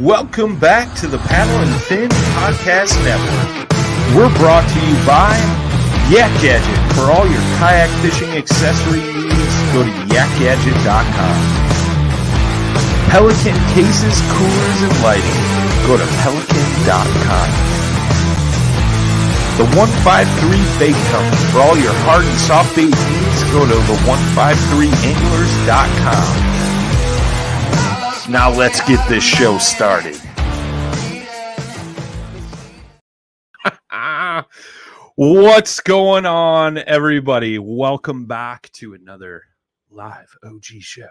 Welcome back to the Paddle and Fin Podcast Network. We're brought to you by Yak Gadget. For all your kayak fishing accessory needs, go to yakgadget.com. Pelican cases, coolers, and lighting. Go to pelican.com. The 153 Bait Company. For all your hard and soft bait needs, go to the153anglers.com. Now let's get this show started. What's going on, everybody? Welcome back to another live OG show.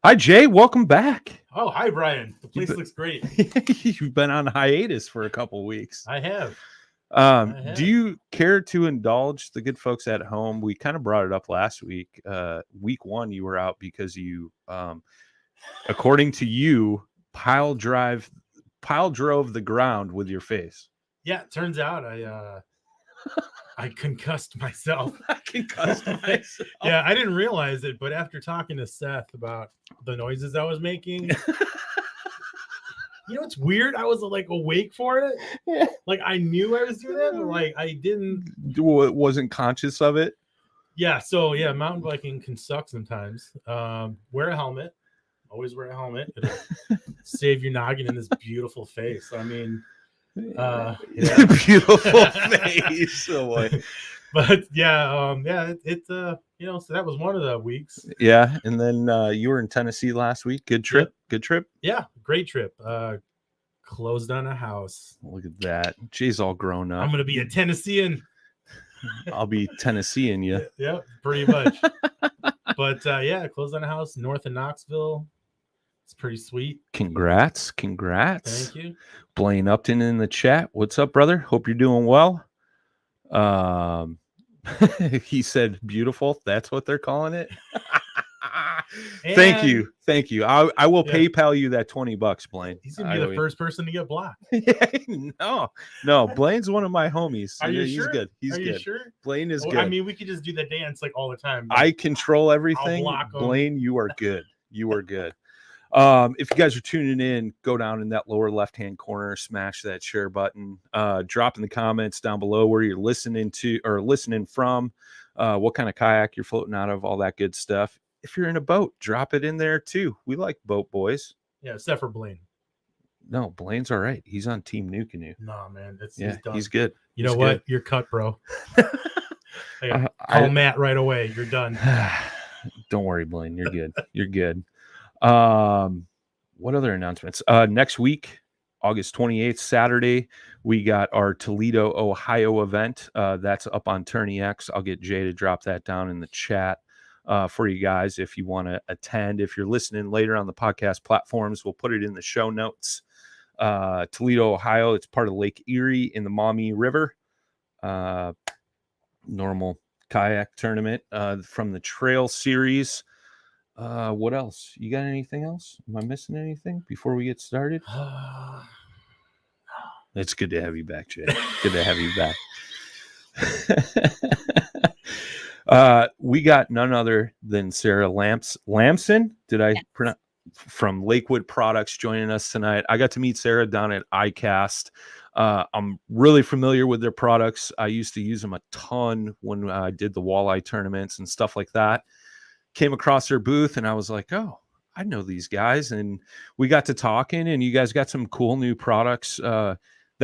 Hi, Jay. Welcome back. Oh, hi, Brian. The place looks great. You've been on hiatus for a couple weeks. I have. Do you care to indulge the good folks at home? We kind of brought it up last week. Week one, you were out because you, according to you, pile drove the ground with your face. Yeah, it turns out I concussed myself. Yeah, I didn't realize it, but after talking to Seth about the noises I was making, you know, it's weird. I was like awake for it. Yeah. Like I knew I was doing that, but like I wasn't conscious of it. Yeah. So yeah, mountain biking can suck sometimes. Wear a helmet. Always wear a helmet. It'll save your noggin in this beautiful face. I mean, yeah. Beautiful face. Oh, boy. But yeah, you know, so that was one of the weeks. Yeah, and then you were in Tennessee last week. Good trip. Yep. Good trip. Yeah, great trip. Closed on a house. Look at that. Jay's all grown up. I'm gonna be a Tennessean. I'll be Tennesseeing you. Yeah, pretty much. But yeah, closed on a house north of Knoxville. It's pretty sweet. Congrats. Thank you. Blaine Upton in the chat. What's up, brother? Hope you're doing well. He said beautiful. That's what they're calling it. Thank you. I will PayPal you that $20, Blaine. He's gonna be the first person to get blocked. No. Blaine's one of my homies. Are you He's sure? good. He's Are good. You sure? Blaine is good. I mean, we could just do the dance like all the time. I control everything. Blaine, you are good. You are good. If you guys are tuning in, go down in that lower left-hand corner, smash that share button, drop in the comments down below where you're listening to or listening from, what kind of kayak you're floating out of, all that good stuff. If you're in a boat, drop it in there too. We like boat boys. Yeah, except for Blaine. No, Blaine's all right. He's on Team New Canoe. No, man, he's done. He's good. You know what? You're cut, bro. Call Matt right away. You're done. Don't worry, Blaine. You're good. You're good. What other announcements? Next week, August 28th, Saturday, we got our Toledo, Ohio event. That's up on Tourney X. I'll get Jay to drop that down in the chat for you guys if you want to attend. If you're listening later on the podcast platforms, we'll put it in the show notes. Toledo, Ohio, it's part of Lake Erie in the Maumee River. Normal kayak tournament from the Trail Series. What else? You got anything else? Am I missing anything before we get started? It's good to have you back, Jay. Good to have you back. We got none other than Sara Lamson. Did I pronounce? From Lakewood Products joining us tonight. I got to meet Sara down at Icast. I'm really familiar with their products. I used to use them a ton when I did the walleye tournaments and stuff like that. Came across their booth and I was like, oh, I know these guys. And we got to talking and you guys got some cool new products that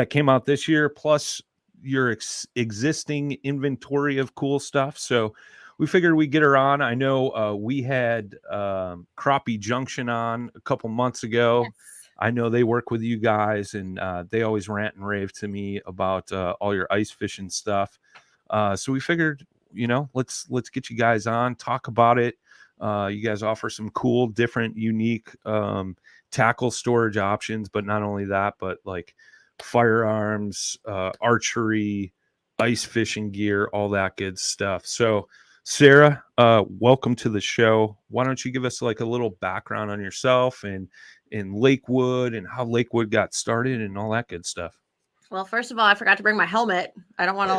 came out this year, plus your existing inventory of cool stuff. So we figured we'd get her on. I know we had Crappie Junction on a couple months ago. Yes. I know they work with you guys and they always rant and rave to me about all your ice fishing stuff. So we figured, you know, let's get you guys on, talk about it. You guys offer some cool, different, unique tackle storage options, but not only that, but like firearms, archery, ice fishing gear, all that good stuff. So Sara, welcome to the show. Why don't you give us like a little background on yourself and in Lakewood and how Lakewood got started and all that good stuff? Well, first of all, I forgot to bring my helmet. I don't want to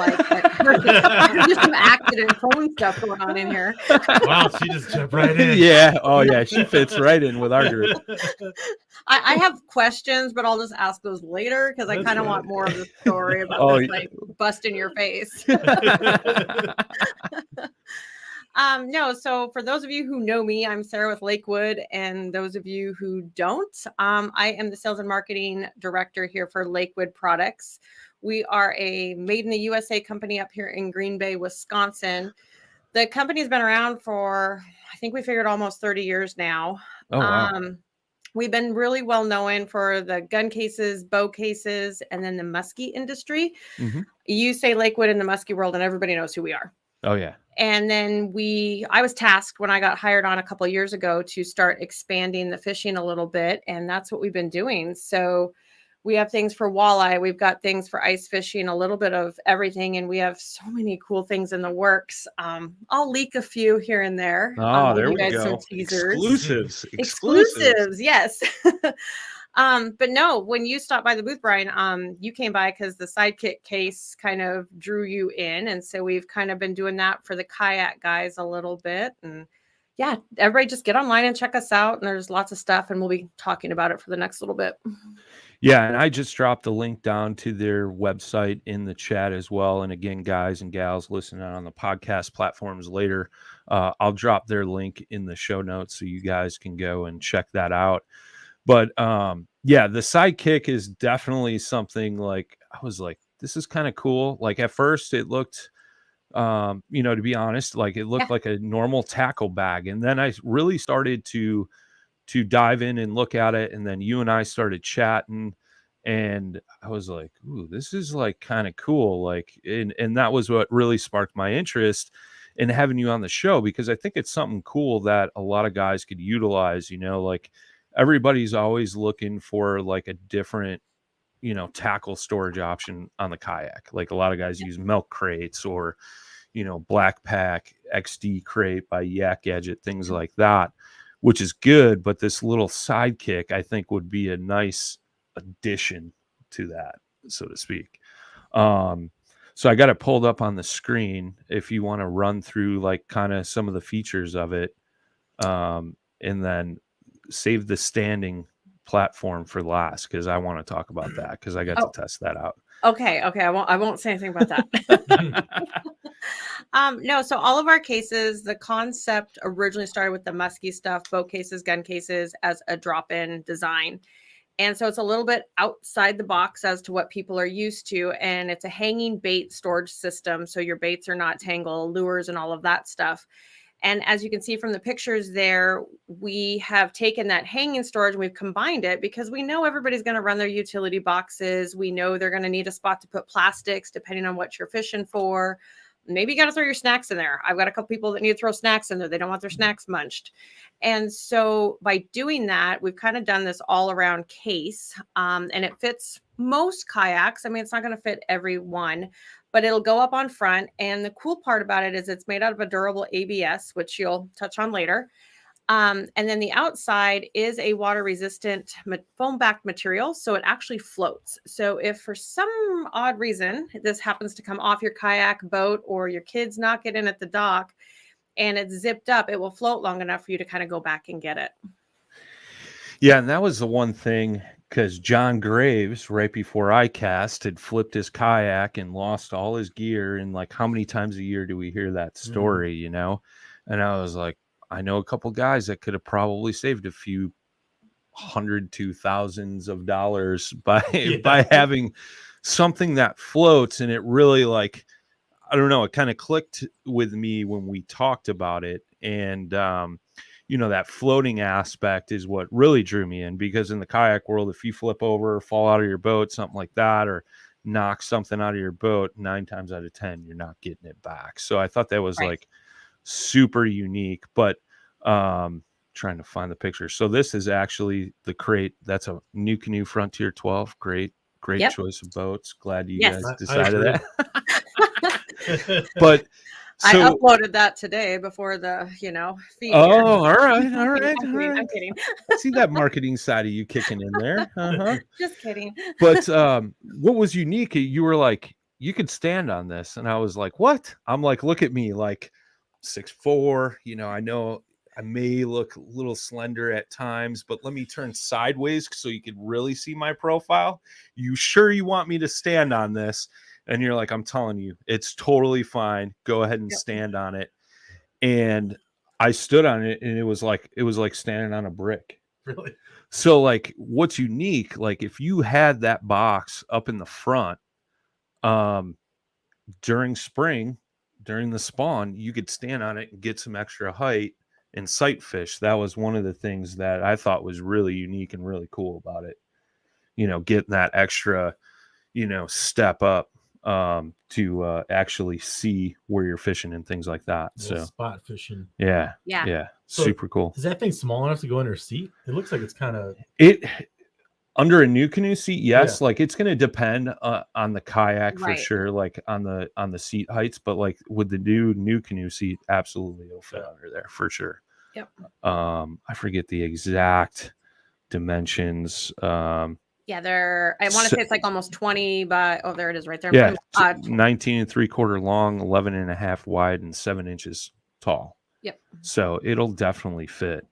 there's some accident phone stuff going on in here. Wow, she just jumped right in. Yeah. Oh yeah, she fits right in with our group. I have questions, but I'll just ask those later because I kind of want more of the story about this bust in your face. No, so for those of you who know me, I'm Sara with Lakewood, and those of you who don't, I am the sales and marketing director here for Lakewood Products. We are a made in the USA company up here in Green Bay, Wisconsin. The company's been around for, I think we figured almost 30 years now. Oh, wow. We've been really well known for the gun cases, bow cases, and then the muskie industry. Mm-hmm. You say Lakewood in the muskie world and everybody knows who we are. Oh, yeah. And then I was tasked when I got hired on a couple of years ago to start expanding the fishing a little bit. And that's what we've been doing. So we have things for walleye. We've got things for ice fishing, a little bit of everything. And we have so many cool things in the works. I'll leak a few here and there. Oh, there we go. Some teasers. Exclusives. Yes. But no, when you stopped by the booth, Brian, you came by because the sidekick case kind of drew you in. And so we've kind of been doing that for the kayak guys a little bit. And yeah, everybody just get online and check us out. And there's lots of stuff and we'll be talking about it for the next little bit. Yeah. And I just dropped the link down to their website in the chat as well. And again, guys and gals listening on the podcast platforms later, I'll drop their link in the show notes so you guys can go and check that out. But yeah, the sidekick is definitely something like, I was like, this is kind of cool. Like at first it looked, to be honest, like it looked like a normal tackle bag. And then I really started to dive in and look at it. And then you and I started chatting and I was like, ooh, this is like kind of cool. Like, and that was what really sparked my interest in having you on the show, because I think it's something cool that a lot of guys could utilize, like, everybody's always looking for like a different, tackle storage option on the kayak. Like a lot of guys use milk crates or, Black Pack XD crate by Yak Gadget, things like that, which is good. But this little sidekick, I think, would be a nice addition to that, so to speak. So I got it pulled up on the screen if you want to run through like kind of some of the features of it. And then save the standing platform for last, because I want to talk about that, because I got to test that out. Okay. I won't say anything about that. No, so all of our cases, the concept originally started with the muskie stuff, bow cases, gun cases, as a drop-in design. And so it's a little bit outside the box as to what people are used to. And it's a hanging bait storage system. So your baits are not tangled, lures and all of that stuff. And as you can see from the pictures there, we have taken that hanging storage and we've combined it because we know everybody's going to run their utility boxes. We know they're going to need a spot to put plastics depending on what you're fishing for. Maybe you got to throw your snacks in there. I've got a couple people that need to throw snacks in there. They don't want their snacks munched. And so by doing that, we've kind of done this all around case, and it fits most kayaks. I mean, it's not going to fit every one, but it'll go up on front. And the cool part about it is it's made out of a durable ABS, which you'll touch on later. And then the outside is a water resistant foam backed material. So it actually floats. So if for some odd reason this happens to come off your kayak, boat, or your kids knock it in at the dock and it's zipped up, it will float long enough for you to kind of go back and get it. Yeah. And that was the one thing, because John Graves, right before Icast, had flipped his kayak and lost all his gear. And like, how many times a year do we hear that story, And I was like, I know a couple guys that could have probably saved a few hundred to thousands of dollars by having something that floats. And it really, like, I don't know, it kind of clicked with me when we talked about it. And, that floating aspect is what really drew me in, because in the kayak world, if you flip over, fall out of your boat, something like that, or knock something out of your boat, 9 times out of 10, you're not getting it back. So I thought that was like super unique. But trying to find the picture. So this is actually the crate. That's a New Canoe Frontier 12. Great choice of boats. Glad you guys decided that. But I So, uploaded that today before the, feed here. all right, I'm kidding. I see that marketing side of you kicking in there. Just kidding. But what was unique, you were like, you could stand on this. And I was like, what? I'm like, look at me, like 6'4", I know I may look a little slender at times, but let me turn sideways so you could really see my profile. You sure you want me to stand on this? And you're like, I'm telling you, it's totally fine. Go ahead and stand on it. And I stood on it, and it was like standing on a brick. Really? So like, what's unique, like if you had that box up in the front, during spring, during the spawn, you could stand on it and get some extra height and sight fish. That was one of the things that I thought was really unique and really cool about it. Getting that extra, step up to actually see where you're fishing and things like that. So spot fishing. Yeah. So super cool. Is that thing small enough to go under a seat? It looks like it's kind of under a new canoe seat. Yes. Yeah. Like it's going to depend on the kayak for Right. sure. Like on the seat heights, but like with the new canoe seat, absolutely it'll fit under there for sure. Yep. I forget the exact dimensions. Yeah, I want to say it's like almost 20 by, there it is right there. Yeah, 19 3/4 long, 11.5 wide, and 7 inches tall. Yep. So it'll definitely fit.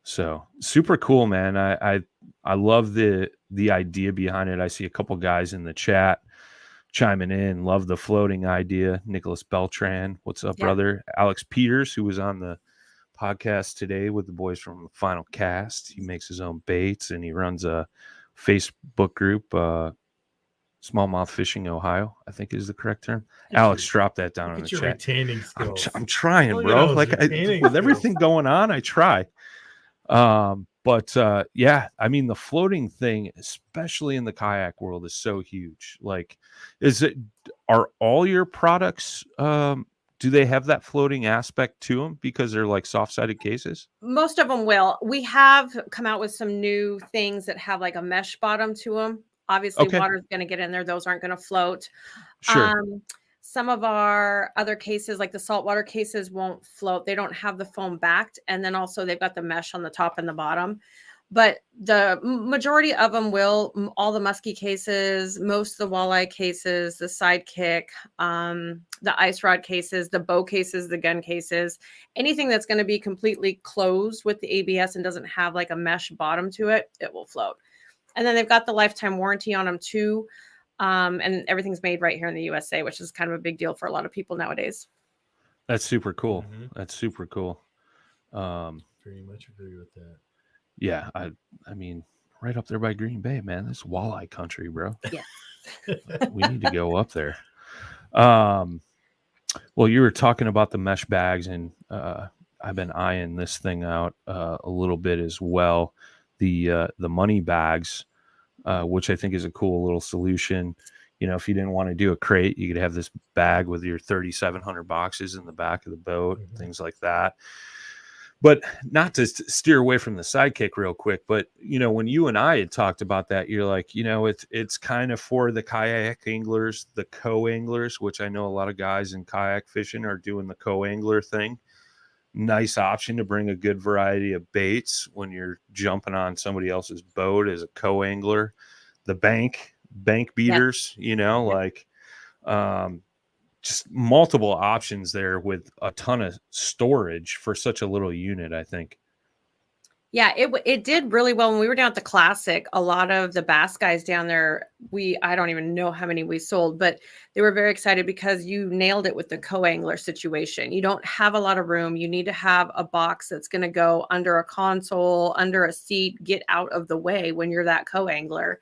So super cool, man. I love the idea behind it. I see a couple guys in the chat chiming in. Love the floating idea. Nicholas Beltran, what's up, brother? Alex Peters, who was on the podcast today with the boys from Final Cast. He makes his own baits, and he runs a Facebook group, Smallmouth Fishing Ohio, I think is the correct term. Alex, drop that down in the chat. Retaining skills. I'm trying, bro. Like with everything going on, I try. But yeah, I mean, the floating thing, especially in the kayak world, is so huge. Like, are all your products, do they have that floating aspect to them because they're like soft-sided cases? Most of them will. We have come out with some new things that have like a mesh bottom to them. Obviously, water's going to get in there. Those aren't going to float. Sure. Some of our other cases, like the saltwater cases, won't float. They don't have the foam backed. And then also they've got the mesh on the top and the bottom. But the majority of them will. All the musky cases, most of the walleye cases, the sidekick, the ice rod cases, the bow cases, the gun cases, anything that's going to be completely closed with the ABS and doesn't have like a mesh bottom to it, it will float. And then they've got the lifetime warranty on them too. And everything's made right here in the USA, which is kind of a big deal for a lot of people nowadays. That's super cool. Mm-hmm. That's super cool. Very much agree with that. Yeah, I mean, right up there by Green Bay, man. This walleye country, bro. Yeah. We need to go up there. Well, you were talking about the mesh bags, and I've been eyeing this thing out a little bit as well. The money bags, which I think is a cool little solution. If you didn't want to do a crate, you could have this bag with your 3,700 boxes in the back of the boat, things like that. But not to steer away from the sidekick real quick, but when you and I had talked about that, you're like, it's kind of for the kayak anglers, the co-anglers, which I know a lot of guys in kayak fishing are doing the co-angler thing. Nice option to bring a good variety of baits when you're jumping on somebody else's boat as a co-angler. The bank beaters, just multiple options there with a ton of storage for such a little unit, I think. Yeah, it did really well when we were down at the Classic. A lot of the bass guys down there, I don't even know how many we sold, but they were very excited because you nailed it with the co-angler situation. You don't have a lot of room. You need to have a box that's going to go under a console, under a seat, get out of the way when you're that co-angler.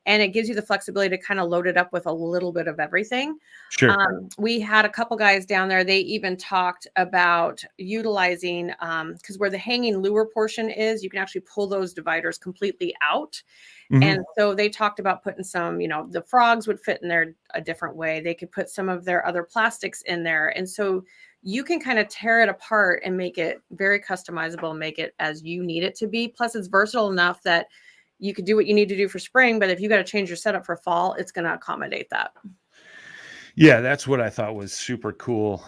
And it gives you the flexibility to kind of load it up with a little bit of everything. Sure. We had a couple guys down there. They even talked about utilizing, because where the hanging lure portion is, you can actually pull those dividers completely out. Mm-hmm. And so they talked about putting some, the frogs would fit in there a different way. They could put some of their other plastics in there. And so you can kind of tear it apart and make it very customizable, make it as you need it to be. Plus it's versatile enough that you could do what you need to do for spring, but if you got to change your setup for fall, it's going to accommodate that. Yeah, that's what I thought was super cool.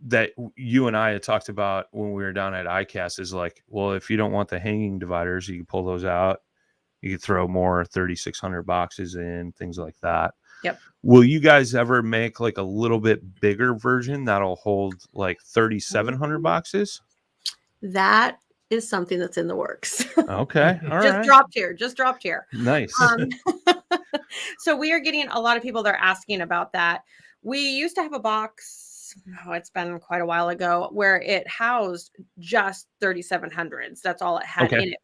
That you and I had talked about when we were down at Icast is like, well, if you don't want the hanging dividers, you can pull those out. You could throw more 3,600 boxes in, things like that. Yep. Will you guys ever make like a little bit bigger version that'll hold like 3,700 boxes? That is something that's in the works. Okay. All Just right. dropped here. Nice. So we are getting a lot of people that are asking about that. We used to have a box, it's been quite a while ago, where it housed just 3,700s. That's all it had in it.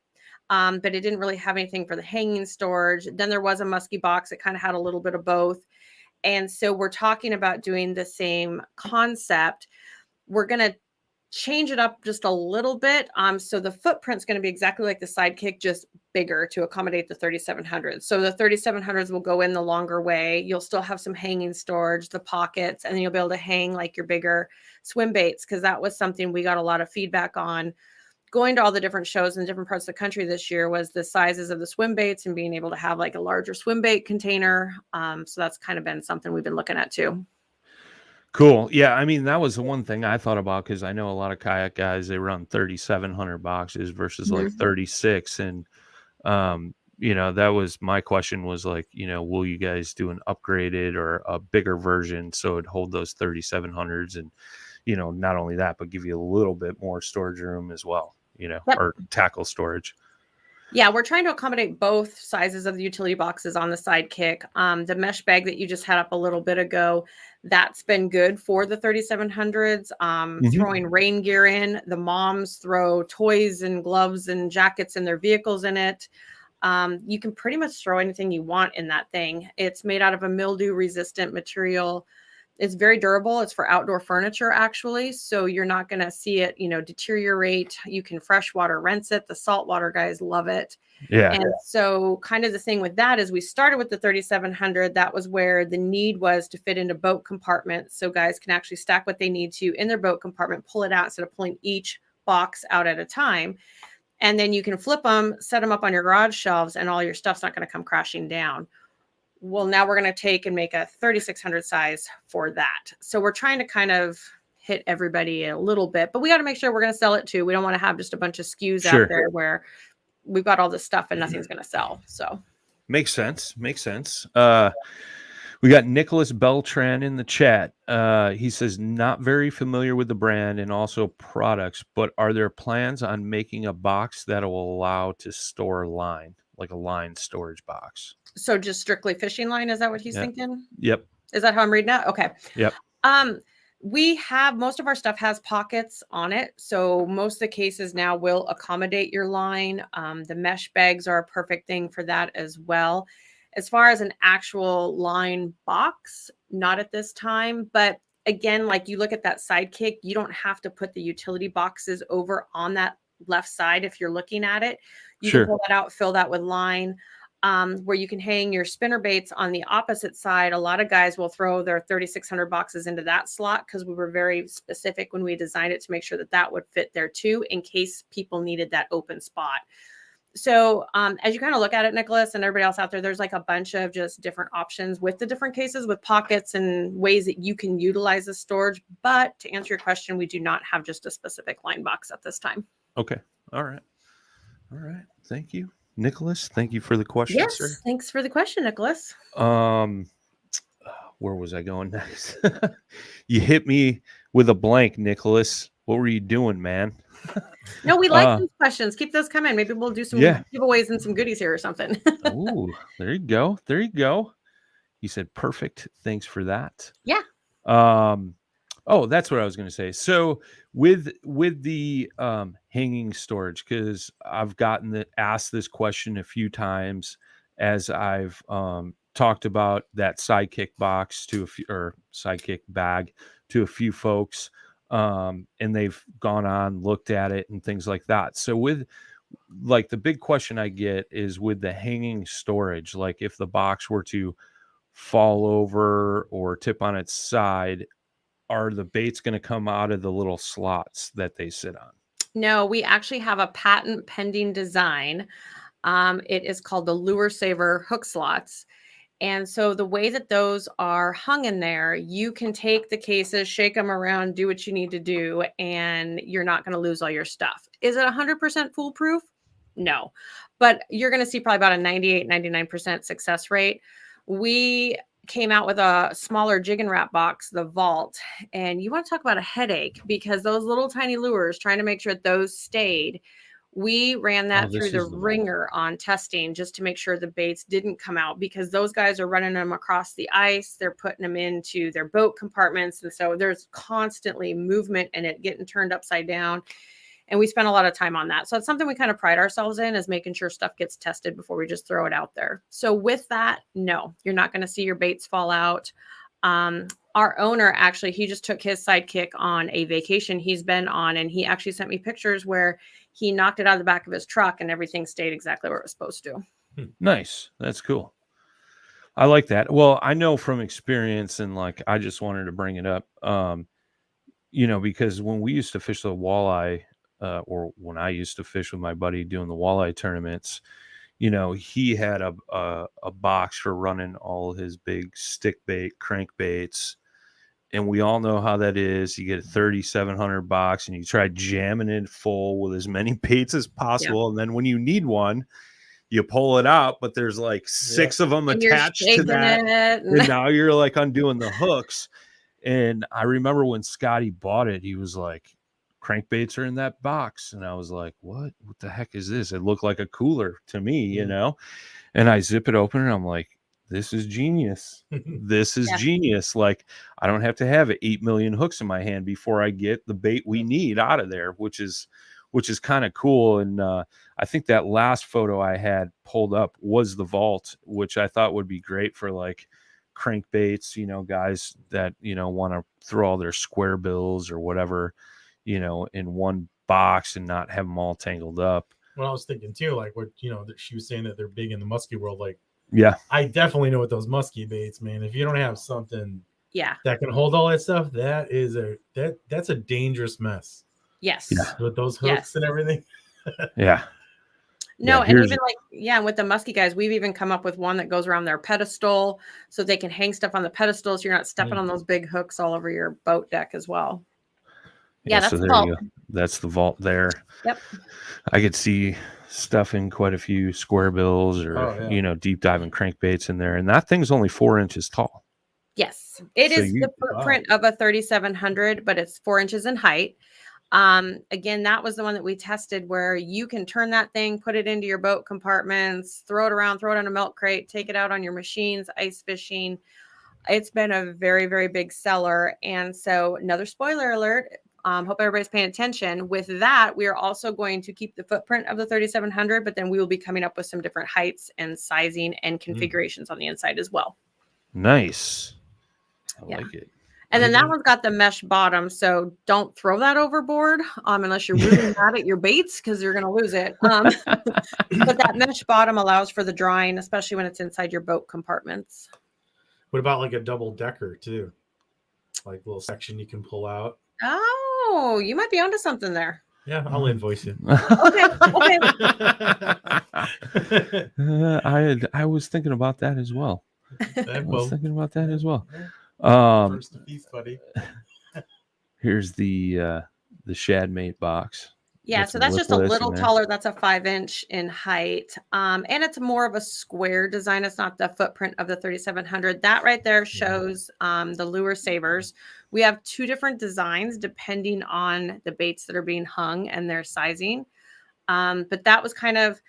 But it didn't really have anything for the hanging storage. Then there was a musky box. It kind of had a little bit of both. And so we're talking about doing the same concept. We're going to change it up just a little bit. So the footprint's going to be exactly like the Sidekick, just bigger to accommodate the 3,700s. So the 3,700s will go in the longer way. You'll still have some hanging storage, the pockets, and then you'll be able to hang like your bigger swim baits, because that was something we got a lot of feedback on going to all the different shows in different parts of the country this year, was the sizes of the swim baits and being able to have like a larger swim bait container. So that's kind of been something we've been looking at too. Cool. Yeah, I mean, that was the one thing I thought about, because I know a lot of kayak guys, they run 3,700 boxes versus like 36. And, that was my question, was like, will you guys do an upgraded or a bigger version so it'd hold those 3,700s? And, not only that, but give you a little bit more storage room as well, or tackle storage. Yeah, we're trying to accommodate both sizes of the utility boxes on the Sidekick. The mesh bag that you just had up a little bit ago, that's been good for the 3,700s. Throwing rain gear in, the moms throw toys and gloves and jackets in their vehicles in it. You can pretty much throw anything you want in that thing. It's made out of a mildew resistant material. It's very durable. It's for outdoor furniture, actually. So you're not going to see it, deteriorate. You can freshwater rinse it. The saltwater guys love it. Yeah. And so kind of the thing with that is we started with the 3,700. That was where the need was to fit into boat compartments. So guys can actually stack what they need to in their boat compartment, pull it out instead of pulling each box out at a time. And then you can flip them, set them up on your garage shelves, and all your stuff's not going to come crashing down. Well, now we're going to take and make a 3,600 size for that. So we're trying to kind of hit everybody a little bit, but we got to make sure we're going to sell it too. We don't want to have just a bunch of SKUs out there where we've got all this stuff and nothing's going to sell. So makes sense. We got Nicholas Beltran in the chat. He says, not very familiar with the brand and also products, but are there plans on making a box that will allow to store line, like a line storage box? So just strictly fishing line? Is that what he's thinking? Yep. Is that how I'm reading it? Okay. Yep. We have, most of our stuff has pockets on it. So most of the cases now will accommodate your line. The mesh bags are a perfect thing for that as well. As far as an actual line box, not at this time. But again, like you look at that Sidekick, you don't have to put the utility boxes over on that left side if you're looking at it. You can pull that out, fill that with line. Where you can hang your spinner baits on the opposite side. A lot of guys will throw their 3,600 boxes into that slot, because we were very specific when we designed it to make sure that that would fit there too, in case people needed that open spot. So as you kind of look at it, Nicholas, and everybody else out there, there's like a bunch of just different options with the different cases, with pockets and ways that you can utilize the storage. But to answer your question, we do not have just a specific line box at this time. Okay. All right. Thank you, Nicholas. Thank you for the question, sir. Thanks for the question, Nicholas. Where was I going next? You hit me with a blank, Nicholas. What were you doing, man? No, we like these questions. Keep those coming. Maybe we'll do some giveaways and some goodies here or something. Ooh, there you go. He said, perfect. Thanks for that. Yeah. Oh, that's what I was going to say. So with the hanging storage, because I've asked this question a few times as I've talked about that Sidekick box Sidekick bag to a few folks, and they've gone on, looked at it and things like that. So with like the big question I get is with the hanging storage, like if the box were to fall over or tip on its side, are the baits going to come out of the little slots that they sit on? No, we actually have a patent pending design. It is called the Lure Saver hook slots. And so the way that those are hung in there, you can take the cases, shake them around, do what you need to do, and you're not going to lose all your stuff. Is it 100% foolproof? No, but you're going to see probably about a 98, 99% success rate. We came out with a smaller jig and wrap box, the Vault, and you want to talk about a headache, because those little tiny lures, trying to make sure that those stayed, we ran that through the ringer on testing just to make sure the baits didn't come out, because those guys are running them across the ice. They're putting them into their boat compartments. And so there's constantly movement and it getting turned upside down. And we spent a lot of time on that. So it's something we kind of pride ourselves in, is making sure stuff gets tested before we just throw it out there. So with that, no, you're not going to see your baits fall out. Our owner, actually, he just took his sidekick on a vacation he's been on, and he actually sent me pictures where he knocked it out of the back of his truck and everything stayed exactly where it was supposed to. Nice. That's cool. I like that. Well, I know from experience, and like, I just wanted to bring it up, because when we used to fish the walleye, or when I used to fish with my buddy doing the walleye tournaments, he had a box for running all his big stick bait, crankbaits. And we all know how that is. You get a 3,700 box and you try jamming it full with as many baits as possible. Yeah. And then when you need one, you pull it out, but there's like 6 of them attached to that. And now you're like undoing the hooks. And I remember when Scotty bought it, he was like, crankbaits are in that box. And I was like, what the heck is this? It looked like a cooler to me, and I zip it open and I'm like, this is genius. This is genius. Like, I don't have to have 8 million hooks in my hand before I get the bait we need out of there, which is kind of cool. And I think that last photo I had pulled up was the Vault, which I thought would be great for like crankbaits, guys that, want to throw all their square bills or whatever, in one box and not have them all tangled up. Well, I was thinking too, like what, she was saying that they're big in the muskie world. Like, yeah, I definitely know what those muskie baits, man. If you don't have something that can hold all that stuff, that's a dangerous mess. Yes. Yeah. With those hooks and everything. Yeah. No, and even like, with the muskie guys, we've even come up with one that goes around their pedestal so they can hang stuff on the pedestal so you're not stepping on those big hooks all over your boat deck as well. Yeah, that's so the Vault. You go. That's the Vault there. Yep. I could see stuffing quite a few square bills or, deep diving crankbaits in there. And that thing's only 4 inches tall. Yes. It is the footprint of a 3,700, but it's 4 inches in height. Again, that was the one that we tested where you can turn that thing, put it into your boat compartments, throw it around, throw it on a milk crate, take it out on your machines, ice fishing. It's been a very, very big seller. And so another spoiler alert, hope everybody's paying attention. With that, we are also going to keep the footprint of the 3,700, but then we will be coming up with some different heights and sizing and configurations on the inside as well. Nice. I like it. And then that one's got the mesh bottom, so don't throw that overboard unless you're really mad at your baits, because you're going to lose it. But that mesh bottom allows for the drying, especially when it's inside your boat compartments. What about like a double decker too? Like a little section you can pull out. Oh, you might be onto something there. Yeah, I'll invoice you. Okay. I was thinking about that as well. First to feast, buddy. Here's the Shadmate box. Yeah, so that's just a little taller. That's a 5-inch in height. And it's more of a square design. It's not the footprint of the 3,700. That right there shows the lure savers. We have 2 different designs depending on the baits that are being hung and their sizing. But that was kind of,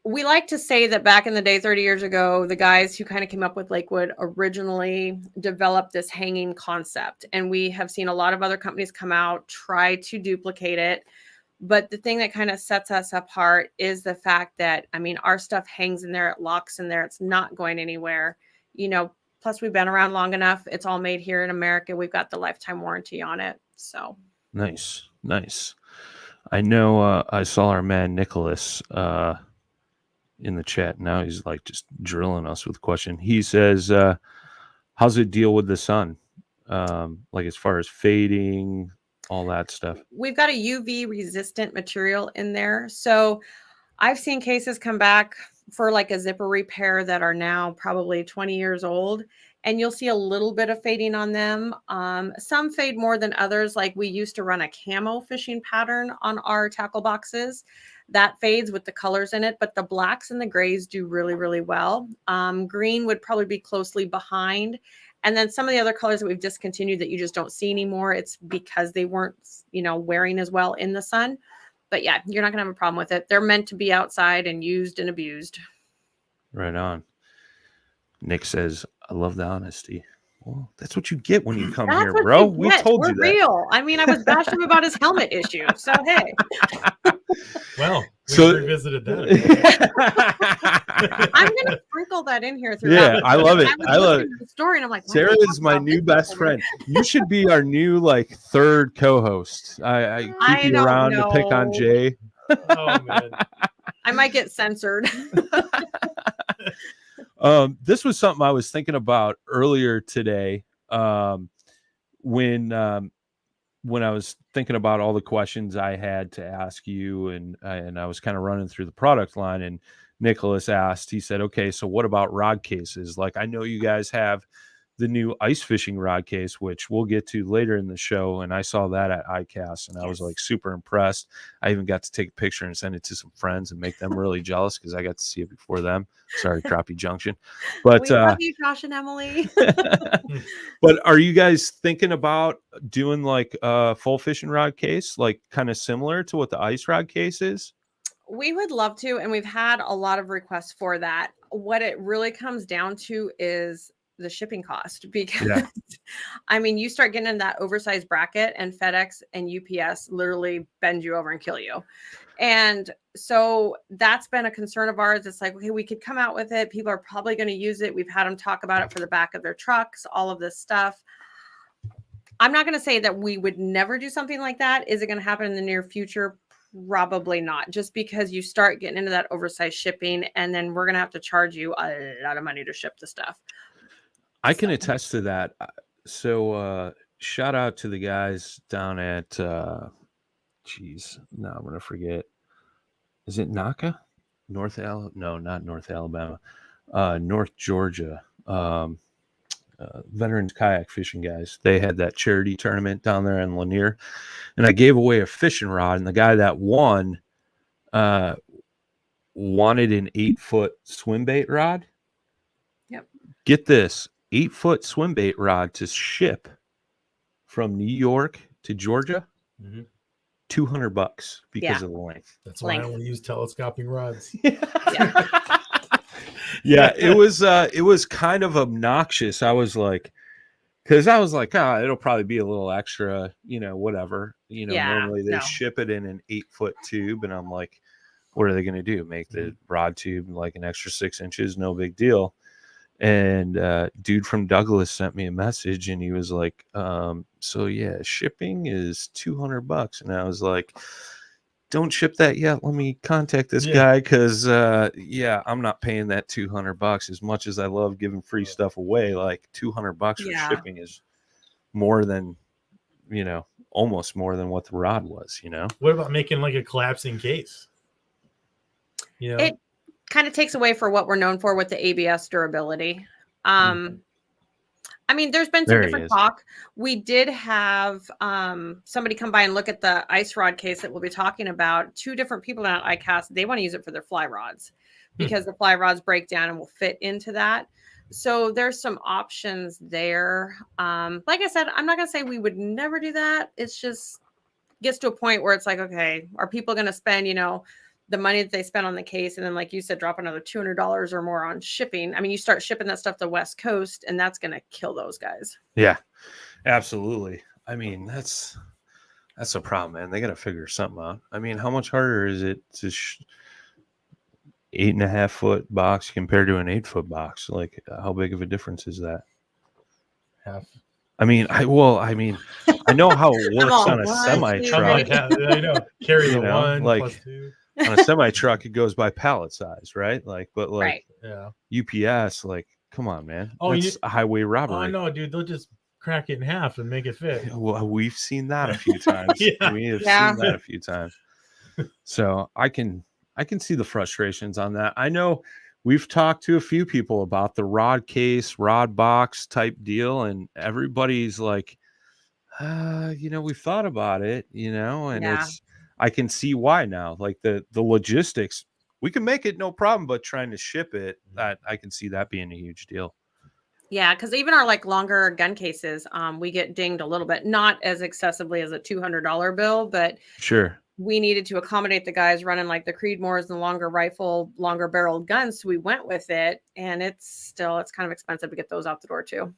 we like to say that back in the day, 30 years ago, the guys who kind of came up with Lakewood originally developed this hanging concept. And we have seen a lot of other companies come out, try to duplicate it. But the thing that kind of sets us apart is the fact that, our stuff hangs in there, it locks in there, it's not going anywhere. Plus we've been around long enough. It's all made here in America. We've got the lifetime warranty on it. So nice. I know I saw our man Nicholas in the chat. Now he's like just drilling us with a question. He says, how's it deal with the sun? Like as far as fading, all that stuff. We've got a UV resistant material in there. So I've seen cases come back for like a zipper repair that are now probably 20 years old, and you'll see a little bit of fading on them. Some fade more than others. Like we used to run a camo fishing pattern on our tackle boxes. That fades with the colors in it, but the blacks and the grays do really, really well. Green would probably be closely behind. And then some of the other colors that we've discontinued that you just don't see anymore, it's because they weren't, wearing as well in the sun. But yeah, you're not going to have a problem with it. They're meant to be outside and used and abused. Right on. Nick says, I love the honesty. Well, that's what you get when you come here, bro. We told you that. We're real. I mean, I was bashing him about his helmet issue. So, hey. Well, we revisited that. I'm going to sprinkle that in here. Yeah, I love it. I love it. The story, and I'm like, Sarah is my new best friend. You should be our new third co-host. I keep you around to pick on Jay. Oh man, I might get censored. This was something I was thinking about earlier today. When I was thinking about all the questions I had to ask you, and I was kind of running through the product line, and Nicholas asked, he said, okay, so what about rod cases? Like, I know you guys have the new ice fishing rod case, which we'll get to later in the show. And I saw that at Icast, and I was like super impressed. I even got to take a picture and send it to some friends and make them really jealous because I got to see it before them. Sorry, Crappie Junction. But we love you, Josh and Emily. But are you guys thinking about doing like a full fishing rod case, like kind of similar to what the ice rod case is? We would love to, and we've had a lot of requests for that. What it really comes down to is the shipping cost, because I mean, you start getting in that oversized bracket, and FedEx and UPS literally bend you over and kill you. And so that's been a concern of ours. It's like, okay, we could come out with it. People are probably going to use it. We've had them talk about it for the back of their trucks, all of this stuff. I'm not going to say that we would never do something like that. Is it going to happen in the near future? Probably not, just because you start getting into that oversized shipping, and then we're going to have to charge you a lot of money to ship the stuff. I can attest to that. So shout out to the guys down at I'm going to forget. Is it Naka? North Alabama. North Georgia. Veterans kayak fishing guys. They had that charity tournament down there in Lanier, and I gave away a fishing rod, and the guy that won wanted an 8-foot swim bait rod. Yep. Get this, 8-foot swim bait rod to ship from New York to Georgia. Mm-hmm. $200 because of the length. That's why I only use telescoping rods. Yeah, it was kind of obnoxious. I was like, it'll probably be a little extra, whatever. Normally they ship it in an 8-foot tube, and I'm like, what are they going to do? Make the rod tube like an extra 6 inches? No big deal. And dude from Douglas sent me a message, and he was like, so yeah, shipping is $200. And I was like, don't ship that yet. Let me contact this guy, because I'm not paying that $200. As much as I love giving free stuff away, like $200 for shipping is more than, almost more than what the rod was. What about making like a collapsing case? It kind of takes away for what we're known for with the ABS durability. I mean, there's been some different talk. We did have somebody come by and look at the ice rod case that we'll be talking about. 2 different people at Icast, they want to use it for their fly rods because the fly rods break down and will fit into that. So there's some options there. Like I said, I'm not going to say we would never do that. It's just gets to a point where it's like, okay, are people going to spend, the money that they spent on the case, and then, like you said, drop another $200 or more on shipping? I mean, you start shipping that stuff to the West Coast, and that's going to kill those guys. Yeah, absolutely. I mean, that's a problem, man. They got to figure something out. I mean, how much harder is it to 8.5-foot box compared to an 8-foot box? Like, how big of a difference is that? Half. I mean, I know how it works on a semi truck. I know. Carry the one like, plus 2. On a semi truck, it goes by pallet size, right? UPS, like, come on, man. Oh, it's a highway robbery. Oh no, dude, they'll just crack it in half and make it fit. Well, we've seen that a few times. We have seen that a few times. So I can I can see the frustrations on that. I know we've talked to a few people about the rod case, rod box type deal, and everybody's like, we've thought about it, and Yeah. I can see why now. Like the logistics, we can make it no problem, but trying to ship it, that I can see that being a huge deal. Yeah, because even our like longer gun cases, we get dinged a little bit, not as excessively as a $200 bill, but Sure. we needed to accommodate the guys running like the Creedmoors and longer rifle, longer barreled guns. So we went with it, and it's kind of expensive to get those out the door too.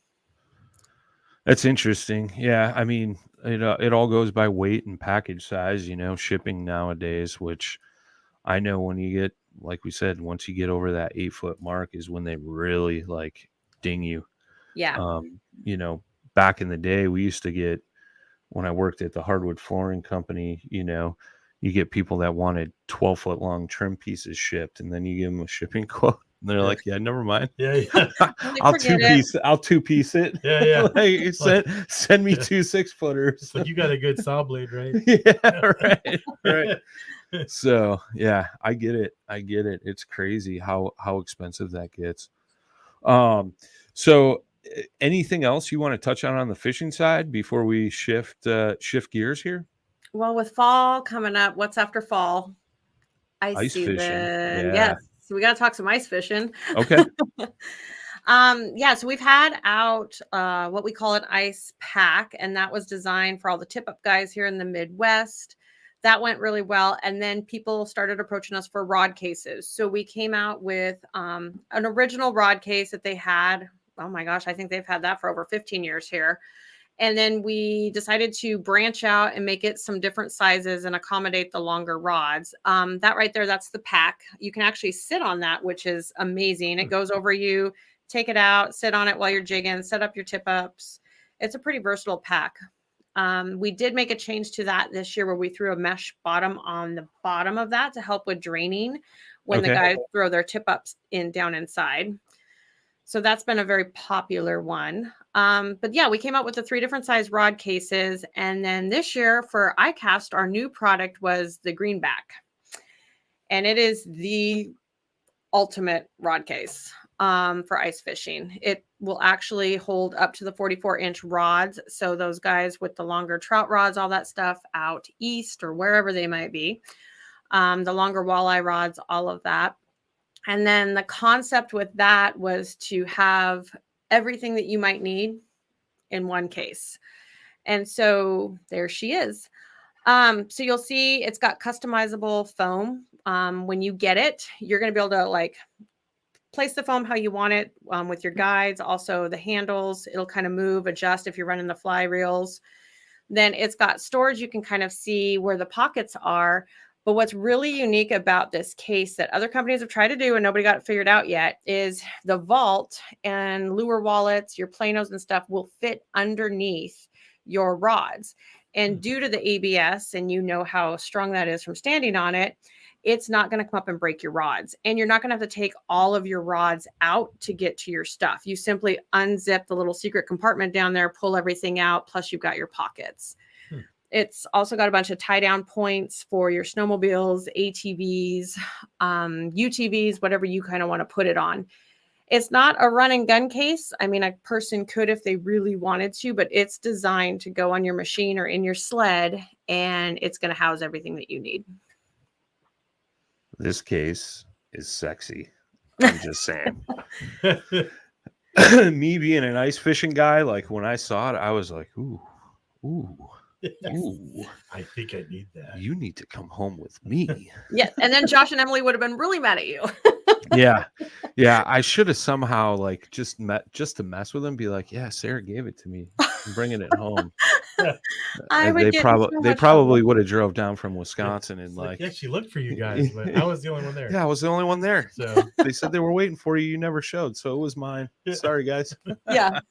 That's interesting. Yeah, I mean, it all goes by weight and package size, shipping nowadays, which I know when you get, like we said, once you get over that 8-foot mark is when they really like ding you. Yeah. Back in the day, we used to get, when I worked at the hardwood flooring company, you get people that wanted 12-foot long trim pieces shipped, and then you give them a shipping quote. And they're like, yeah, never mind. Yeah. I'll two-piece it. Yeah. Like, send me 2 6-footers. So you got a good saw blade, right? Yeah, right. So yeah, I get it. It's crazy how expensive that gets. So anything else you want to touch on the fishing side before we shift gears here? Well, with fall coming up, what's after fall? Ice season. fishing. Yes. So we got to talk some ice fishing. Okay. So we've had out what we call an ice pack, and that was designed for all the tip up guys here in the Midwest. That went really well. And then people started approaching us for rod cases. So we came out with an original rod case that they had. Oh my gosh, I think they've had that for over 15 years here. And then we decided to branch out and make it some different sizes and accommodate the longer rods. That right there, that's the pack. You can actually sit on that, which is amazing. It goes over you, take it out, sit on it while you're jigging, set up your tip ups. It's a pretty versatile pack. We did make a change to that this year where we threw a mesh bottom on the bottom of that to help with draining when the guys throw their tip ups down inside. So that's been a very popular one. But yeah, we came up with the 3 different size rod cases. And then this year for Icast, our new product was the greenback. And it is the ultimate rod case for ice fishing. It will actually hold up to the 44-inch rods. So those guys with the longer trout rods, all that stuff out east or wherever they might be, the longer walleye rods, all of that. And then the concept with that was to have everything that you might need in one case. And so there she is. So you'll see it's got customizable foam. When you get it, you're going to be able to like place the foam how you want it with your guides. Also the handles, it'll kind of move, adjust if you're running the fly reels. Then it's got storage. You can kind of see where the pockets are. But what's really unique about this case that other companies have tried to do and nobody got it figured out yet is the vault and lure wallets, your planos and stuff will fit underneath your rods. And due to the ABS, and you know how strong that is from standing on it, it's not going to come up and break your rods. And you're not going to have to take all of your rods out to get to your stuff. You simply unzip the little secret compartment down there, pull everything out, plus you've got your pockets. It's also got a bunch of tie down points for your snowmobiles, ATVs, UTVs, whatever you kind of want to put it on. It's not a run and gun case. I mean, a person could if they really wanted to, but it's designed to go on your machine or in your sled, and it's going to house everything that you need. This case is sexy. I'm just saying. Me being an ice fishing guy, like when I saw it, I was like, ooh. Ooh, I think I need that. You need to come home with me. Yeah. And then Josh and Emily would have been really mad at you. Yeah. I should have somehow like just to mess with them, be like, yeah, Sarah gave it to me. I'm bringing it home. They probably would have drove down from Wisconsin and like yeah, she looked for you guys, but I was the only one there. Yeah, I was the only one there. So they said they were waiting for you. You never showed, so it was mine. Sorry, guys. Yeah.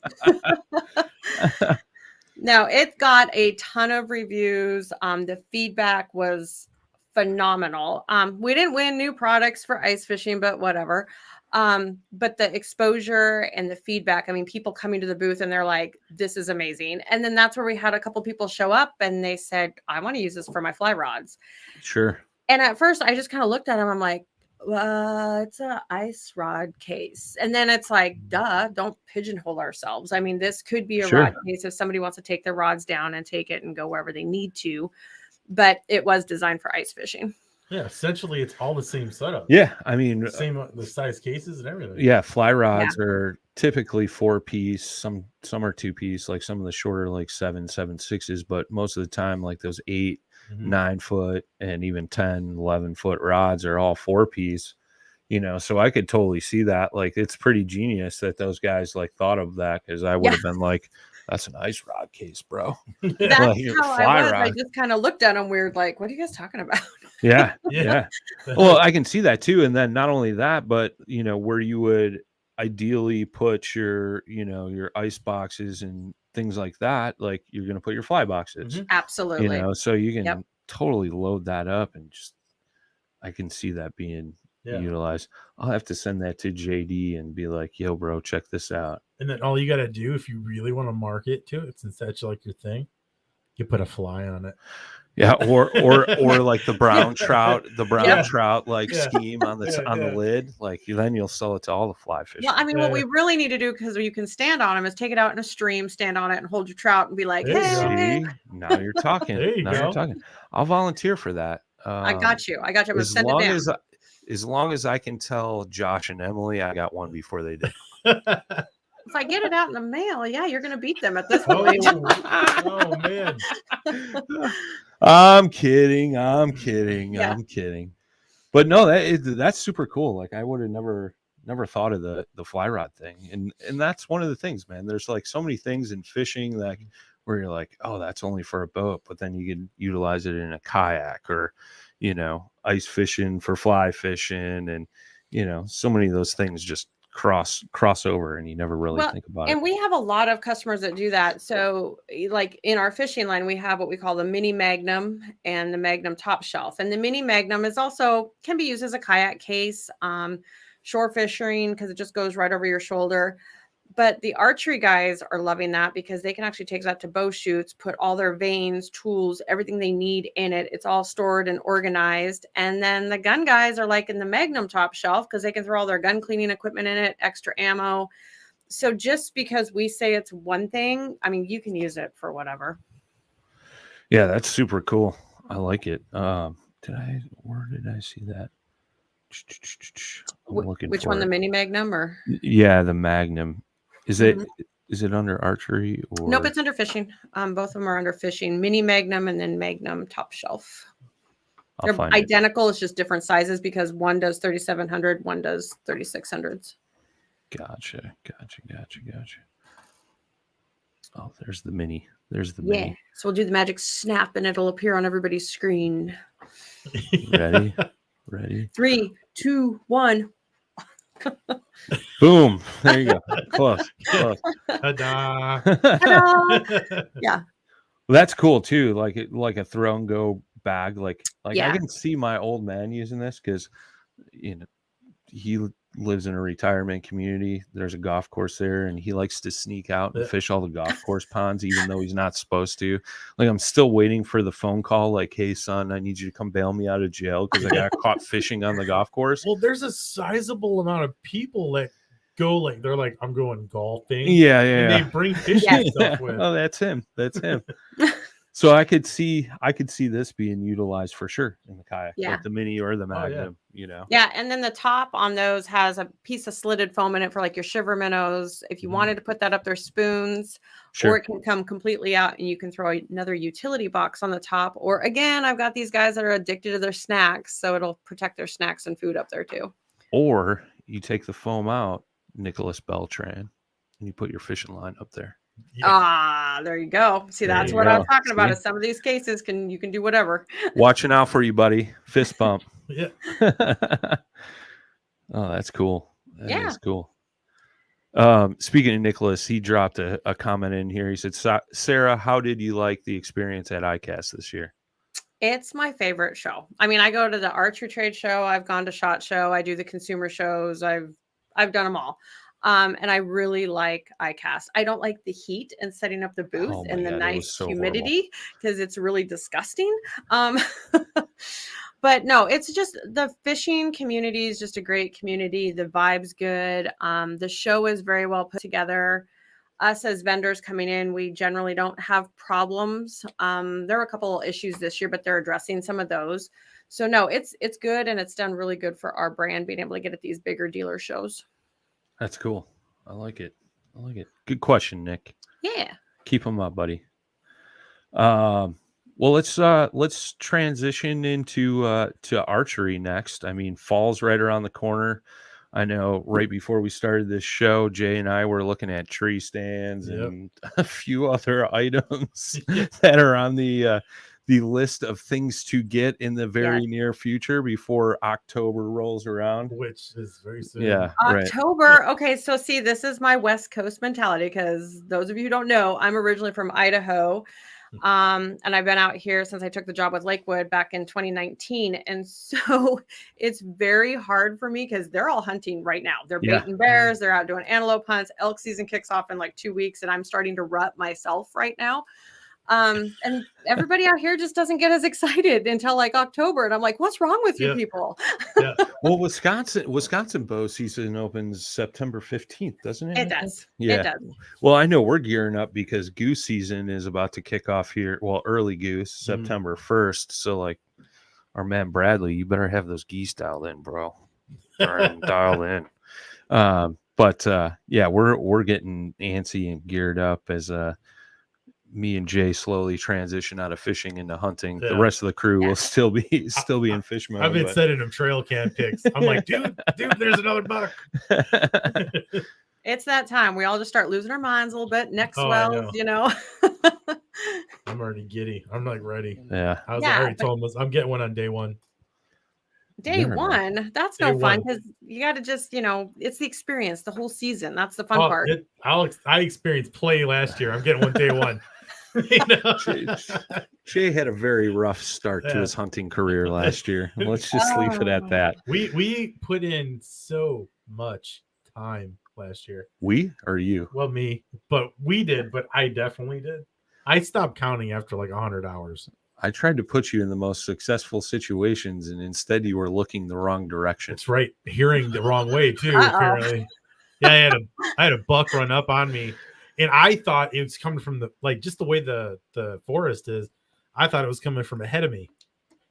No, it got a ton of reviews. The feedback was phenomenal. We didn't win new products for ice fishing, but whatever. But the exposure and the feedback, I mean, people coming to the booth and they're like, this is amazing. And then that's where we had a couple people show up and they said, I want to use this for my fly rods. Sure. And at first I just kind of looked at him. I'm like, it's a ice rod case. And then it's like, duh, don't pigeonhole ourselves. I mean, this could be a rod case if somebody wants to take their rods down and take it and go wherever they need to. But it was designed for ice fishing. Yeah, essentially it's all the same setup. Yeah, I mean, the size cases and everything. Yeah, fly rods are typically 4-piece. Some are 2-piece, like some of the shorter, like 7.6s, but most of the time, like those 8, 9-foot, and even 10, 11-foot rods are all 4-piece. You know, so I could totally see that. Like, it's pretty genius that those guys like thought of that, because I would have been like, that's an ice rod case, bro. That's like, how I was. I just kind of looked at them weird, like, what are you guys talking about? Yeah. Well, I can see that too. And then not only that, but you know, where you would ideally put your, you know, your ice boxes and things like that, like you're going to put your fly boxes. Absolutely. You know, so you can totally load that up, and just, I can see that being utilized. I'll have to send that to JD and be like, yo, bro, check this out. And then all you got to do, if you really want to market to it, since that's like your thing, you put a fly on it. Yeah, or like the brown trout, trout like scheme on the lid. Like, then you'll sell it to all the fly fishers. Well, I mean, what we really need to do, because you can stand on them, is take it out in a stream, stand on it, and hold your trout, and be like, "Hey, now you're talking. You're talking. I'll volunteer for that. I got you. I'm gonna send it down. As long as I can tell Josh and Emily I got one before they did. If I get it out in the mail, you're going to beat them at this point. Oh man. I'm kidding. But no, that's super cool. Like, I would have never thought of the fly rod thing. And that's one of the things, man. There's like so many things in fishing that where you're like, oh, that's only for a boat, but then you can utilize it in a kayak, or, you know, ice fishing for fly fishing, and, you know, so many of those things just cross over, and you never really think about it. And we have a lot of customers that do that. So like in our fishing line, we have what we call the mini Magnum and the Magnum top shelf. And the mini Magnum can be used as a kayak case, shore fishing, because it just goes right over your shoulder. But the archery guys are loving that, because they can actually take that to bow shoots, put all their vanes, tools, everything they need in it. It's all stored and organized. And then the gun guys are like in the Magnum top shelf, because they can throw all their gun cleaning equipment in it, extra ammo. So just because we say it's one thing, I mean, you can use it for whatever. Yeah, that's super cool. I like it. Where did I see that? I'm looking Which one, the mini Magnum or? Yeah, the Magnum. Is it under archery or? Nope, it's under fishing. Both of them are under fishing. Mini Magnum and then Magnum top shelf. They're identical. It's just different sizes, because one does 3,700, one does 3,600s. Gotcha. Oh, there's the mini. Mini. So we'll do the magic snap, and it'll appear on everybody's screen. Ready? 3, 2, 1. Boom. There you go. Close. Ta-da. Yeah. Well, that's cool too. Like a throw and go bag. Like I can see my old man using this, because, you know, he lives in a retirement community. There's a golf course there, and he likes to sneak out and fish all the golf course ponds, even though he's not supposed to. Like, I'm still waiting for the phone call, like, hey son, I need you to come bail me out of jail because I got caught fishing on the golf course. Well, there's a sizable amount of people that go, like, they're like, I'm going golfing. And they bring fishing stuff with. Oh, that's him. So I could see this being utilized for sure in the kayak, like the mini or the Magnum, you know. Yeah, and then the top on those has a piece of slitted foam in it for like your shiver minnows. If you wanted to put that up their spoons, or it can come completely out, and you can throw another utility box on the top. Or again, I've got these guys that are addicted to their snacks, so it'll protect their snacks and food up there too. Or you take the foam out, Nicholas Beltran, and you put your fishing line up there. There you go. See, that's what I'm talking about. Is some of these cases you can do whatever. Watching out for you, buddy. Fist bump. Yeah. Oh, that's cool. That is cool. Speaking of Nicholas, he dropped a comment in here. He said, Sarah, how did you like the experience at Icast this year? It's my favorite show. I mean, I go to the archery trade show. I've gone to SHOT Show. I do the consumer shows. I've done them all. And I really like Icast. I don't like the heat and setting up the booth and the nice humidity, because it's really disgusting. But no, it's just the fishing community is just a great community. The vibe's good. The show is very well put together. Us as vendors coming in, we generally don't have problems. There are a couple of issues this year, but they're addressing some of those. So no, it's good, and it's done really good for our brand being able to get at these bigger dealer shows. That's cool. I like it. Good question, Nick. Yeah. Keep them up, buddy. Well, let's transition into to archery next. I mean, fall's right around the corner. I know right before we started this show, Jay and I were looking at tree stands and a few other items that are on the list of things to get in the very near future before October rolls around, which is very soon. Yeah, October. Right. Okay, so see, this is my West Coast mentality, because those of you who don't know, I'm originally from Idaho. And I've been out here since I took the job with Lakewood back in 2019. And so it's very hard for me because they're all hunting right now. They're baiting bears. They're out doing antelope hunts. Elk season kicks off in like 2 weeks, and I'm starting to rut myself right now. And everybody out here just doesn't get as excited until like October. And I'm like, what's wrong with you people? Well, Wisconsin bow season opens September 15th, doesn't it? It does. Yeah. It does. Well, I know we're gearing up because goose season is about to kick off here. Well, early goose, September 1st. So like our man Bradley, you better have those geese dialed in, bro. Dialed in. But yeah, we're getting antsy and geared up as me and Jay slowly transition out of fishing into hunting. The rest of the crew will still be in fish mode. I've been sending them trail cam pics. I'm like, dude, there's another buck. It's that time. We all just start losing our minds a little bit. Neck swells, you know. I'm already giddy. I'm like ready. Yeah. I already told him I'm getting one on day one. Day one? That's no fun, because you got to just, it's the experience, the whole season. That's the fun part. I experienced play last year. I'm getting one day one. Jay had a very rough start to his hunting career last year. Let's just leave it at that. We put in so much time last year. We or you? Well, me, but we did. But I definitely did. I stopped counting after like 100 hours. I tried to put you in the most successful situations, and instead you were looking the wrong direction. That's right. Hearing the wrong way too. Apparently, yeah. I had a buck run up on me. And I thought it was coming from just the way the forest is. I thought it was coming from ahead of me.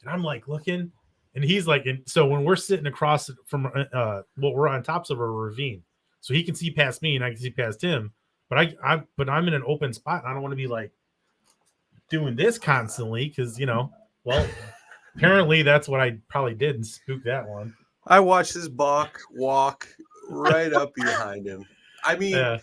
And I'm like looking, and he's like, and so when we're sitting across from, we're on tops of a ravine, so he can see past me and I can see past him. But I'm in an open spot. And I don't want to be like doing this constantly because, apparently that's what I probably did and spooked that one. I watched this buck walk right up behind him. I mean,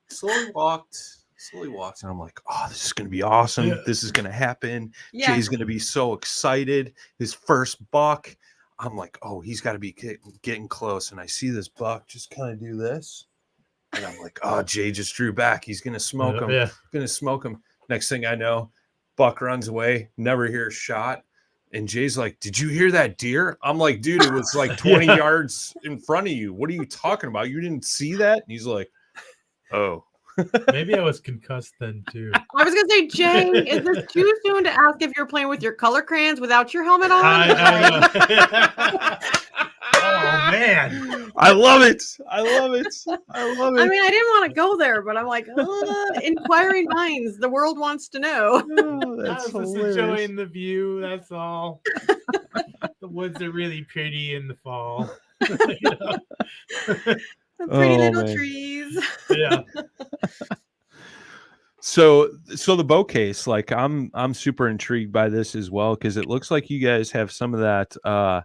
slowly walked, and I'm like, oh, this is going to be awesome. Yeah. This is going to happen. Yeah. Jay's going to be so excited. His first buck. I'm like, oh, he's got to be getting close. And I see this buck just kind of do this. And I'm like, oh, Jay just drew back. He's going to smoke him. Yeah. Going to smoke him. Next thing I know, buck runs away. Never hear a shot. And Jay's like, did you hear that deer? I'm like, dude, it was like 20 yards in front of you. What are you talking about? You didn't see that? And he's like, oh. Maybe I was concussed then too. I was gonna say, Jay, is this too soon to ask if you're playing with your color crayons without your helmet on? Oh man, I love it. I mean, I didn't want to go there, but I'm like, inquiring minds. The world wants to know. Oh, I was just enjoying the view. That's all. The woods are really pretty in the fall. Pretty little trees. Yeah. So the bow case, like I'm super intrigued by this as well, because it looks like you guys have some of that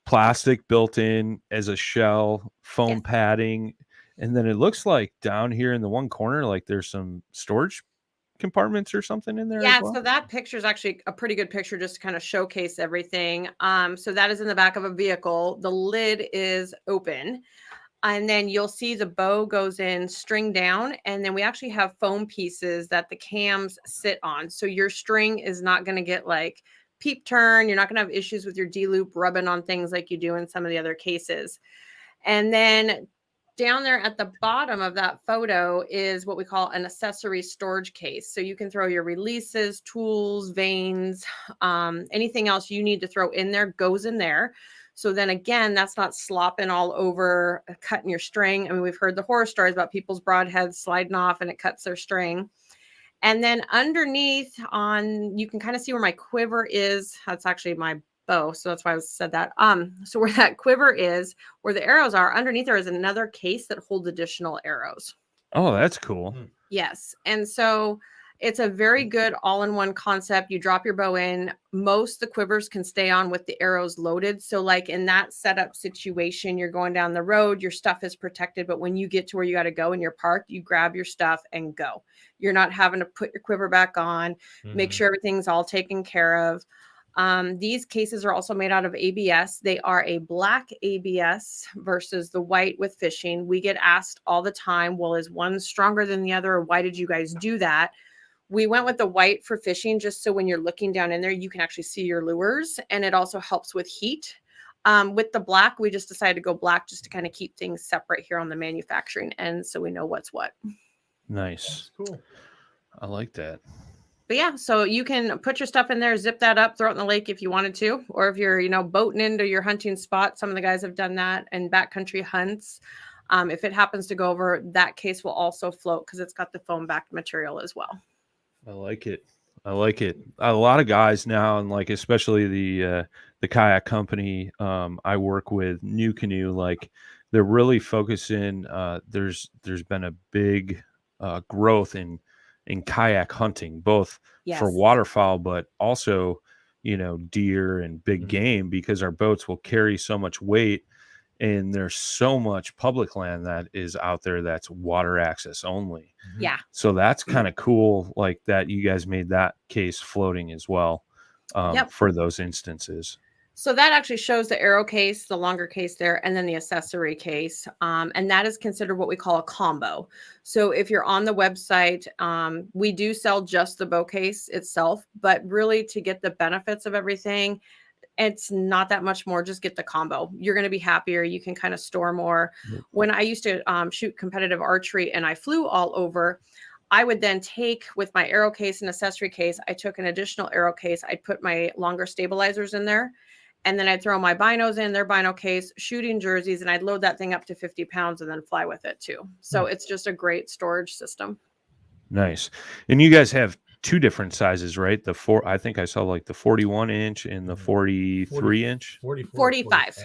plastic built in as a shell, foam padding, and then it looks like down here in the one corner, like there's some storage compartments or something in there. Yeah, so that picture is actually a pretty good picture just to kind of showcase everything. So that is in the back of a vehicle. The lid is open. And then you'll see the bow goes in string down, and then we actually have foam pieces that the cams sit on. So your string is not going to get like peep turn. You're not going to have issues with your D-loop rubbing on things like you do in some of the other cases. And then down there at the bottom of that photo is what we call an accessory storage case. So you can throw your releases, tools, vanes, anything else you need to throw in there goes in there. So then again, that's not slopping all over, cutting your string. I mean, we've heard the horror stories about people's broadheads sliding off and it cuts their string. And then underneath you can kind of see where my quiver is. That's actually my bow. So that's why I said that. So where that quiver is, where the arrows are, underneath there is another case that holds additional arrows. Oh, that's cool. Yes. And so it's a very good all-in-one concept. You drop your bow in. Most the quivers can stay on with the arrows loaded. So like in that setup situation, you're going down the road, your stuff is protected. But when you get to where you got to go and you're parked, you grab your stuff and go. You're not having to put your quiver back on, make sure everything's all taken care of. These cases are also made out of ABS. They are a black ABS versus the white with fishing. We get asked all the time, well, is one stronger than the other? Or why did you guys do that? We went with the white for fishing just so when you're looking down in there, you can actually see your lures, and it also helps with heat. With the black, we just decided to go black just to kind of keep things separate here on the manufacturing end so we know what's what. Nice. That's cool. I like that. But yeah, so you can put your stuff in there, zip that up, throw it in the lake if you wanted to, or if you're, boating into your hunting spot. Some of the guys have done that in backcountry hunts. If it happens to go over, that case will also float because it's got the foam backed material as well. I like it. I like it. A lot of guys now, and like especially the kayak company I work with, New Canoe, like they're really focusing. There's been a big growth in kayak hunting, both for waterfowl, but also deer and big game, because our boats will carry so much weight, and there's so much public land that is out there that's water access only. Yeah. So that's kind of cool, like that you guys made that case floating as well for those instances. So that actually shows the arrow case, the longer case there, and then the accessory case. And that is considered what we call a combo. So if you're on the website, we do sell just the bow case itself, but really to get the benefits of everything, it's not that much more. Just get the combo. You're going to be happier. You can kind of store more. When I used to shoot competitive archery and I flew all over, I would then take with my arrow case and accessory case, I took an additional arrow case. I'd put my longer stabilizers in there. And then I'd throw my binos in their bino case, shooting jerseys, and I'd load that thing up to 50 pounds and then fly with it too. So it's just a great storage system. Nice. And you guys have two different sizes, right? I think I saw like the 41 inch and the 43 inch. 45.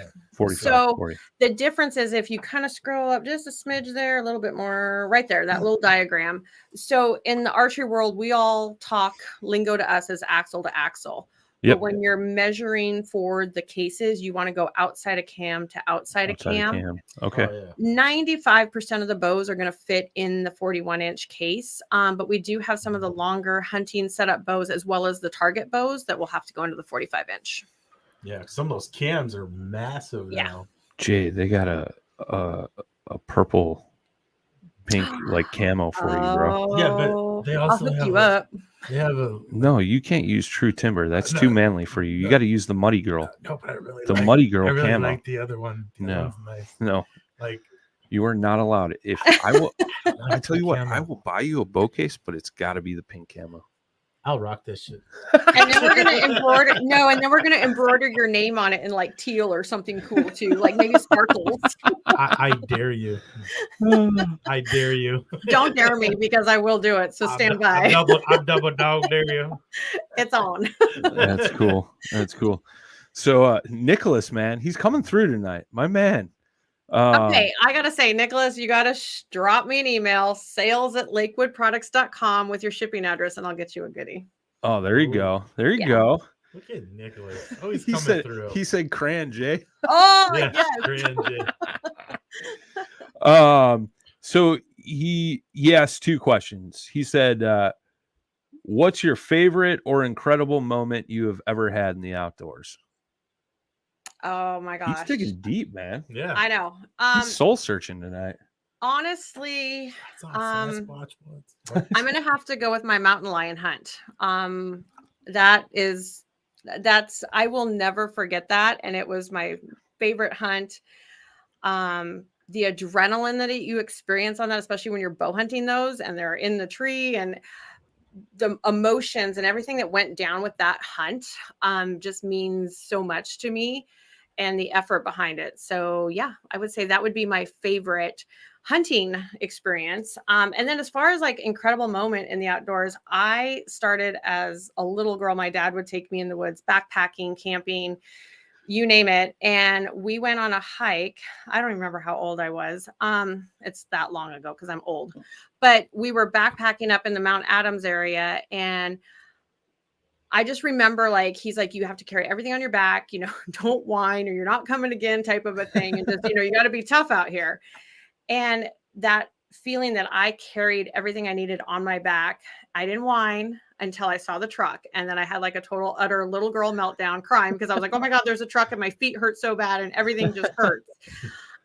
So 40. The difference is if you kind of scroll up just a smidge there, a little bit more right there, that little diagram. So in the archery world, we all talk lingo to us as axle to axle. But when you're measuring for the cases, you want to go outside of cam to outside of cam. Okay. 95% of the bows are going to fit in the 41 inch case. But we do have some of the longer hunting setup bows as well as the target bows that will have to go into the 45 inch. Yeah. Some of those cams are massive now. Jay, they got a purple pink like camo for you, bro. Yeah, but they also I'll hook you up. They have No, you can't use True Timber. That's too manly for you. You got to use the Muddy Girl. No, but I really the Muddy Girl I really camo. like the other one. No, nice. No, like you are not allowed. If I will, I tell you what, I will buy you a bow case, but it's got to be the pink camo. I'll rock this shit. And then we're gonna embroider. No, and then we're gonna embroider your name on it in like teal or something cool too, like maybe sparkles. I dare you. I dare you. Don't dare me because I will do it. So stand by. I'm double dog dare you. It's on. That's cool. That's cool. So Nicholas, man, he's coming through tonight. My man. Okay, I gotta say, Nicholas, you gotta drop me an email, sales@lakewoodproducts.com with your shipping address, and I'll get you a goodie. Oh, there you go. There you go. Look at Nicholas. Oh, he's coming through. He said Cran Jay. Oh, yes. Cran Jay. So he asked two questions. He said, what's your favorite or incredible moment you have ever had in the outdoors? Oh my gosh. He's digging deep, man. Yeah. I know. He's soul searching tonight. Honestly, I'm gonna have to go with my mountain lion hunt. That's I will never forget that. And it was my favorite hunt. the adrenaline that you experience on that, especially when you're bow hunting those and they're in the tree, and the emotions and everything that went down with that hunt just means so much to me, and the effort behind it. So yeah, I would say that would be my favorite hunting experience. And then as far as like incredible moment in the outdoors, I started as a little girl. My dad would take me in the woods, backpacking, camping, you name it. And we went on a hike. I don't remember how old I was. It's that long ago because I'm old, but we were backpacking up in the Mount Adams area. And I just remember like, he's like, you have to carry everything on your back, you know, don't whine or you're not coming again type of a thing. And just, you know, you got to be tough out here. And that feeling that I carried everything I needed on my back, I didn't whine until I saw the truck. And then I had like a total utter little girl meltdown crying because I was like, oh my God, there's a truck and my feet hurt so bad and everything just hurts.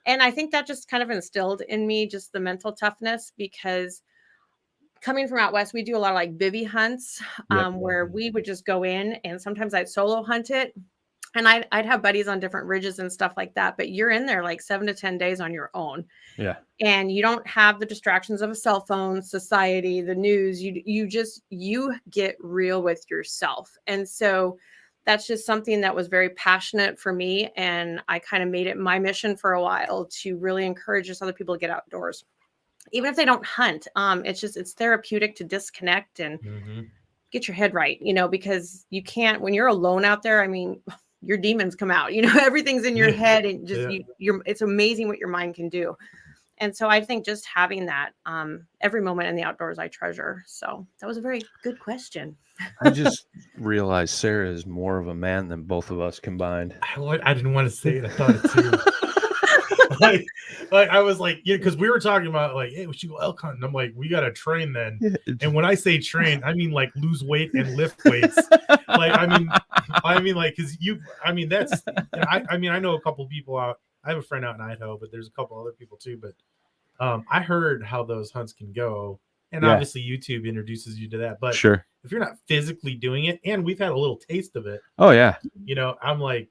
And I think that just kind of instilled in me just the mental toughness, because coming from out west, we do a lot of like bivvy hunts where we would just go in, and sometimes I'd solo hunt it. And I'd have buddies on different ridges and stuff like that, but you're in there like 7 to 10 days on your own. Yeah. And you don't have the distractions of a cell phone, society, the news. You get real with yourself. And so that's just something that was very passionate for me. And I kind of made it my mission for a while to really encourage just other people to get outdoors. Even if they don't hunt, it's therapeutic to disconnect and get your head right, you know, because you can't, when you're alone out there, I mean, your demons come out, you know, everything's in your head, and just it's amazing what your mind can do. And so I think just having that every moment in the outdoors I treasure. So that was a very good question. I just realized Sarah is more of a man than both of us combined. I didn't want to say it. I thought it too. like I was like, yeah, because we were talking about like, hey, we should go elk hunting. I'm like, we got to train then. And when I say train, I mean like lose weight and lift weights. Like, I mean like, because that's, I mean, I know a couple of people out. I have a friend out in Idaho, but there's a couple other people too. But I heard how those hunts can go. And obviously YouTube introduces you to that. But sure, if you're not physically doing it, and we've had a little taste of it. Oh yeah. You know, I'm like,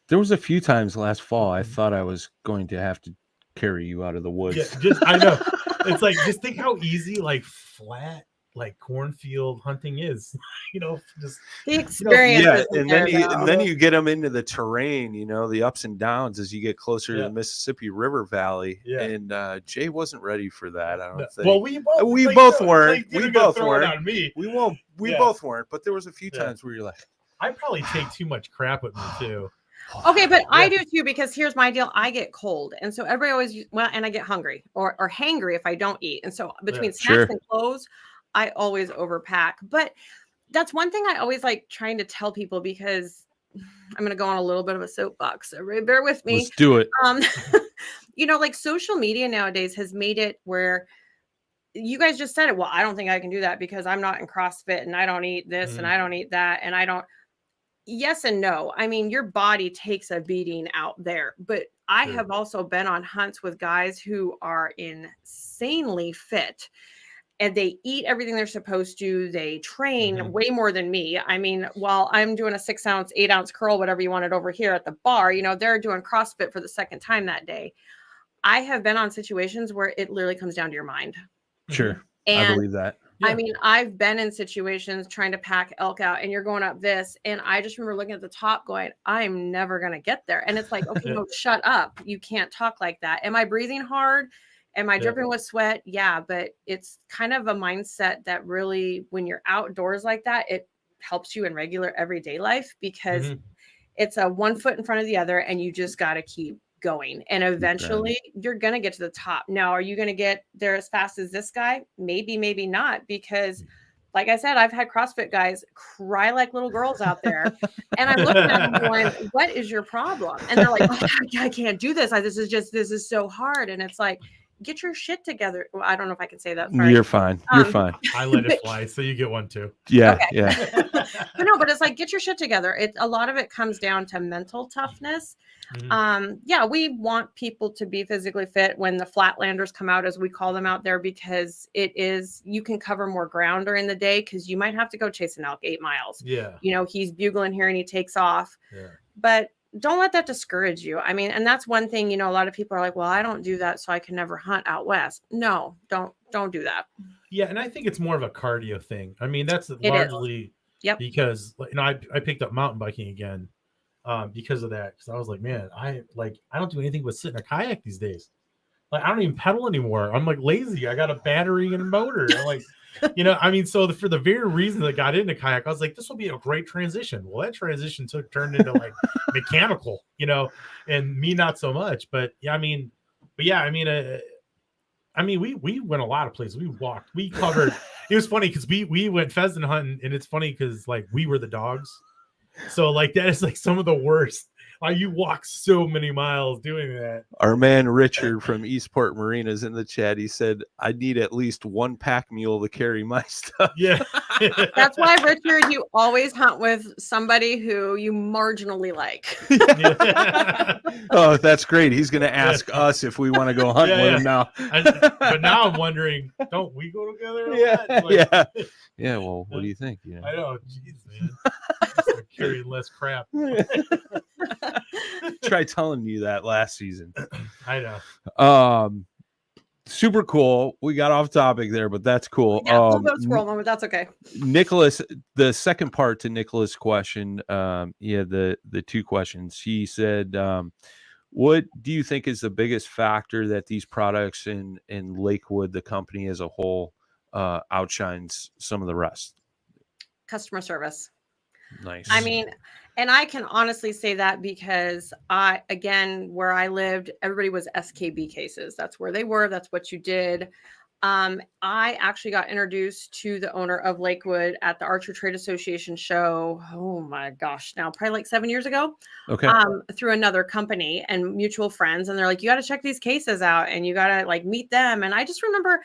there was a few times last fall I thought I was going to have to carry you out of the woods. Yeah, I know. It's like, just think how easy like flat like cornfield hunting is. You know, just the experience. And then you get them into the terrain, you know, the ups and downs as you get closer to the Mississippi River Valley. Yeah. And Jay wasn't ready for that, I don't think. Well, we both weren't. We both weren't. We both weren't, but there was a few times where you're like, I probably take too much crap with me too. Okay, but I do too, because here's my deal. I get cold. And so everybody always, and I get hungry or hangry if I don't eat. And so between snacks and clothes, I always overpack. But that's one thing I always like trying to tell people, because I'm going to go on a little bit of a soapbox. So bear with me. Let's do it. You know, like social media nowadays has made it where you guys just said it. Well, I don't think I can do that because I'm not in CrossFit and I don't eat this and I don't eat that. And I don't. Yes and no. I mean, your body takes a beating out there, but I have also been on hunts with guys who are insanely fit, and they eat everything they're supposed to. They train way more than me. I mean, while I'm doing a 6 ounce, 8 ounce curl, whatever you wanted over here at the bar, you know, they're doing CrossFit for the second time that day. I have been on situations where it literally comes down to your mind. Sure. And I believe that. Yeah. I mean, I've been in situations trying to pack elk out, and you're going up this, and I just remember looking at the top going, I'm never going to get there. And it's like, okay, no, shut up. You can't talk like that. Am I breathing hard? Am I dripping with sweat? Yeah, but it's kind of a mindset that really, when you're outdoors like that, it helps you in regular everyday life, because it's a one foot in front of the other, and you just got to keep going, and eventually you're going to get to the top. Now, are you going to get there as fast as this guy? Maybe, maybe not, because like I said, I've had CrossFit guys cry like little girls out there, and I'm looking at them going, what is your problem? And they're like, oh, I can't do this. This is so hard. And it's like, get your shit together. Well, I don't know if I can say that. Sorry. You're fine. You're fine. I let it fly, so you get one too. Yeah, okay. Yeah. But it's like, get your shit together. A lot of it comes down to mental toughness. We want people to be physically fit when the flatlanders come out, as we call them out there, because you can cover more ground during the day, because you might have to go chase an elk 8 miles. Yeah. You know, he's bugling here and he takes off. Yeah. But don't let that discourage you. I mean, and that's one thing, a lot of people are like, well, I don't do that, so I can never hunt out west. No, don't do that. Yeah. And I think it's more of a cardio thing. I mean, that's largely because, I picked up mountain biking again because of that. Because I was like, man, I don't do anything but sit in a kayak these days. Like, I don't even pedal anymore. I'm like lazy. I got a battery and a motor. I'm like, so for the very reason that I got into kayak, I was like, this will be a great transition. Well, that transition turned into like mechanical, and me not so much. But yeah, we went a lot of places. We walked, we covered. It was funny because we went pheasant hunting, and it's funny because like we were the dogs. So like that is like some of the worst. Like, you walk so many miles doing that. Our man Richard from Eastport Marina is in the chat. He said, I need at least one pack mule to carry my stuff. Yeah. That's why, Richard, you always hunt with somebody who you marginally like. Oh, that's great. He's going to ask us if we want to go hunt with him now. But now I'm wondering, don't we go together? Yeah. Well, what do you think? I know. Jeez, man. Carrying less crap. Try telling you that last season. I know. Super cool. We got off topic there, but that's cool. Yeah, a little bit of squirrel moment. That's okay. Nicholas, the second part to Nicholas' question, the two questions. He said, what do you think is the biggest factor that these products in Lakewood, the company as a whole, outshines some of the rest? Customer service. Nice. I mean, and I can honestly say that because where I lived, everybody was SKB cases. That's where they were. That's what you did. I actually got introduced to the owner of Lakewood at the Archer Trade Association show. Oh my gosh, now probably like 7 years ago. Okay. Through another company and mutual friends. And they're like, you got to check these cases out and you got to like meet them. And I just remember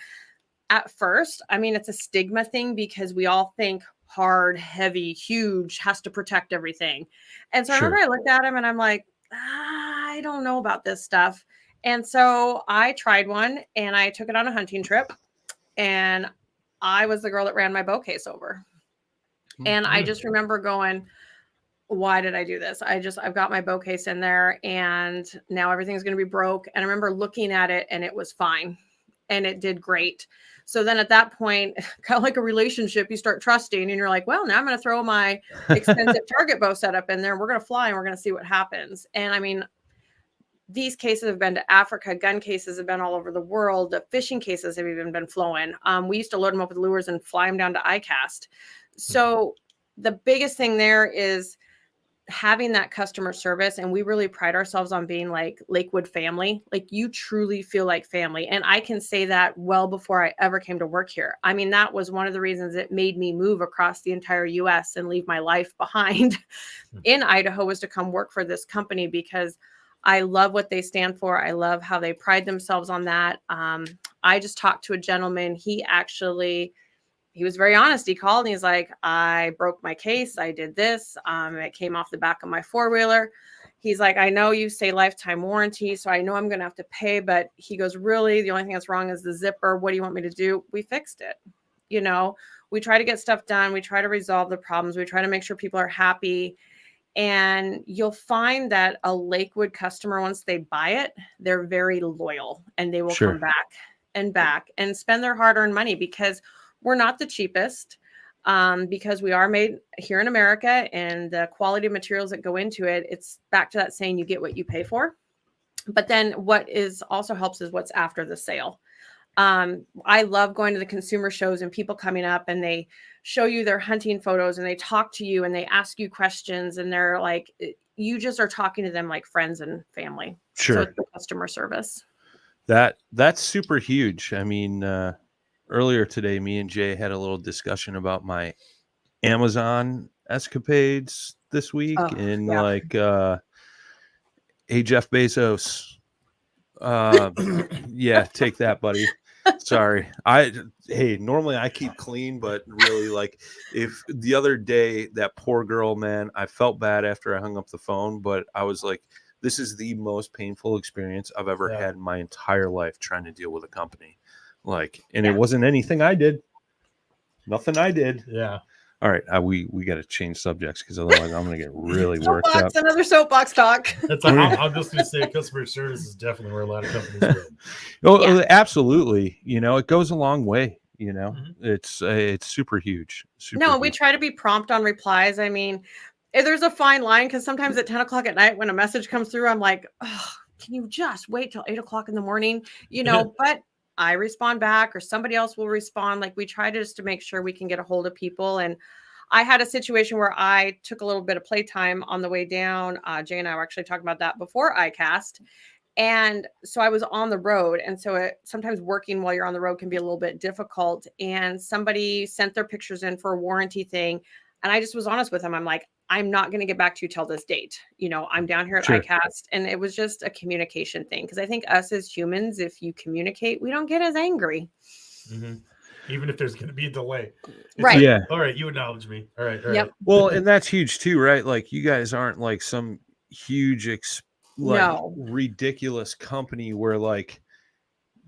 at first, it's a stigma thing because we all think hard, heavy, huge, has to protect everything. And so I remember I looked at him and I'm like, I don't know about this stuff. And so I tried one and I took it on a hunting trip and I was the girl that ran my bow case over. And I just remember going, why did I do this? I've got my bow case in there and now everything's going to be broke. And I remember looking at it and it was fine and it did great. So then at that point, kind of like a relationship, you start trusting and you're like, well, now I'm going to throw my expensive target bow setup in there. We're going to fly and we're going to see what happens. And these cases have been to Africa. Gun cases have been all over the world. The fishing cases have even been flowing. We used to load them up with lures and fly them down to Icast. So the biggest thing there is having that customer service, and we really pride ourselves on being like Lakewood family. Like, you truly feel like family. And I can say that well before I ever came to work here. That was one of the reasons it made me move across the entire US and leave my life behind in Idaho, was to come work for this company because I love what they stand for. I love how they pride themselves on that. I just talked to a gentleman. He was very honest. He called and he's like, I broke my case. I did this. It came off the back of my four-wheeler. He's like, I know you say lifetime warranty, so I know I'm going to have to pay. But he goes, really, the only thing that's wrong is the zipper. What do you want me to do? We fixed it. We try to get stuff done. We try to resolve the problems. We try to make sure people are happy. And you'll find that a Lakewood customer, once they buy it, they're very loyal and they will come back and spend their hard-earned money because we're not the cheapest, because we are made here in America and the quality of materials that go into it. It's back to that saying, you get what you pay for. But then what is also helps is what's after the sale. I love going to the consumer shows and people coming up and they show you their hunting photos and they talk to you and they ask you questions and they're like, you just are talking to them like friends and family. Sure. So it's the customer service. That's super huge. Earlier today, me and Jay had a little discussion about my Amazon escapades this week. Hey, Jeff Bezos. Take that, buddy. Sorry. Normally I keep clean, but really, if the other day, that poor girl, man, I felt bad after I hung up the phone, but I was like, this is the most painful experience I've ever had in my entire life trying to deal with a company. It wasn't anything I did. Nothing I did. Yeah. All right, we got to change subjects because otherwise I'm going to get really worked up. Soapbox, another soapbox talk. I'm just going to say customer service is definitely where a lot of companies go. Oh, absolutely. You know, it goes a long way. You know, it's super huge. No, we try to be prompt on replies. I mean, there's a fine line because sometimes at 10 o'clock at night when a message comes through, I'm like, oh, can you just wait till 8 o'clock in the morning? You know, but I respond back or somebody else will respond. Like we try just to make sure we can get a hold of people. And I had a situation where I took a little bit of playtime on the way down. Jay and I were actually talking about that before Icast. And so I was on the road. And so sometimes working while you're on the road can be a little bit difficult. And somebody sent their pictures in for a warranty thing. And I just was honest with them. I'm like, I'm not going to get back to you till this date. You know, I'm down here at Icast. And it was just a communication thing. Because I think us as humans, if you communicate, we don't get as angry. Even if there's going to be a delay. Right. Like, yeah. All right. You acknowledge me. All right. All Yep. right. Well, and that's huge too, right? Like you guys aren't like some huge, ridiculous company where like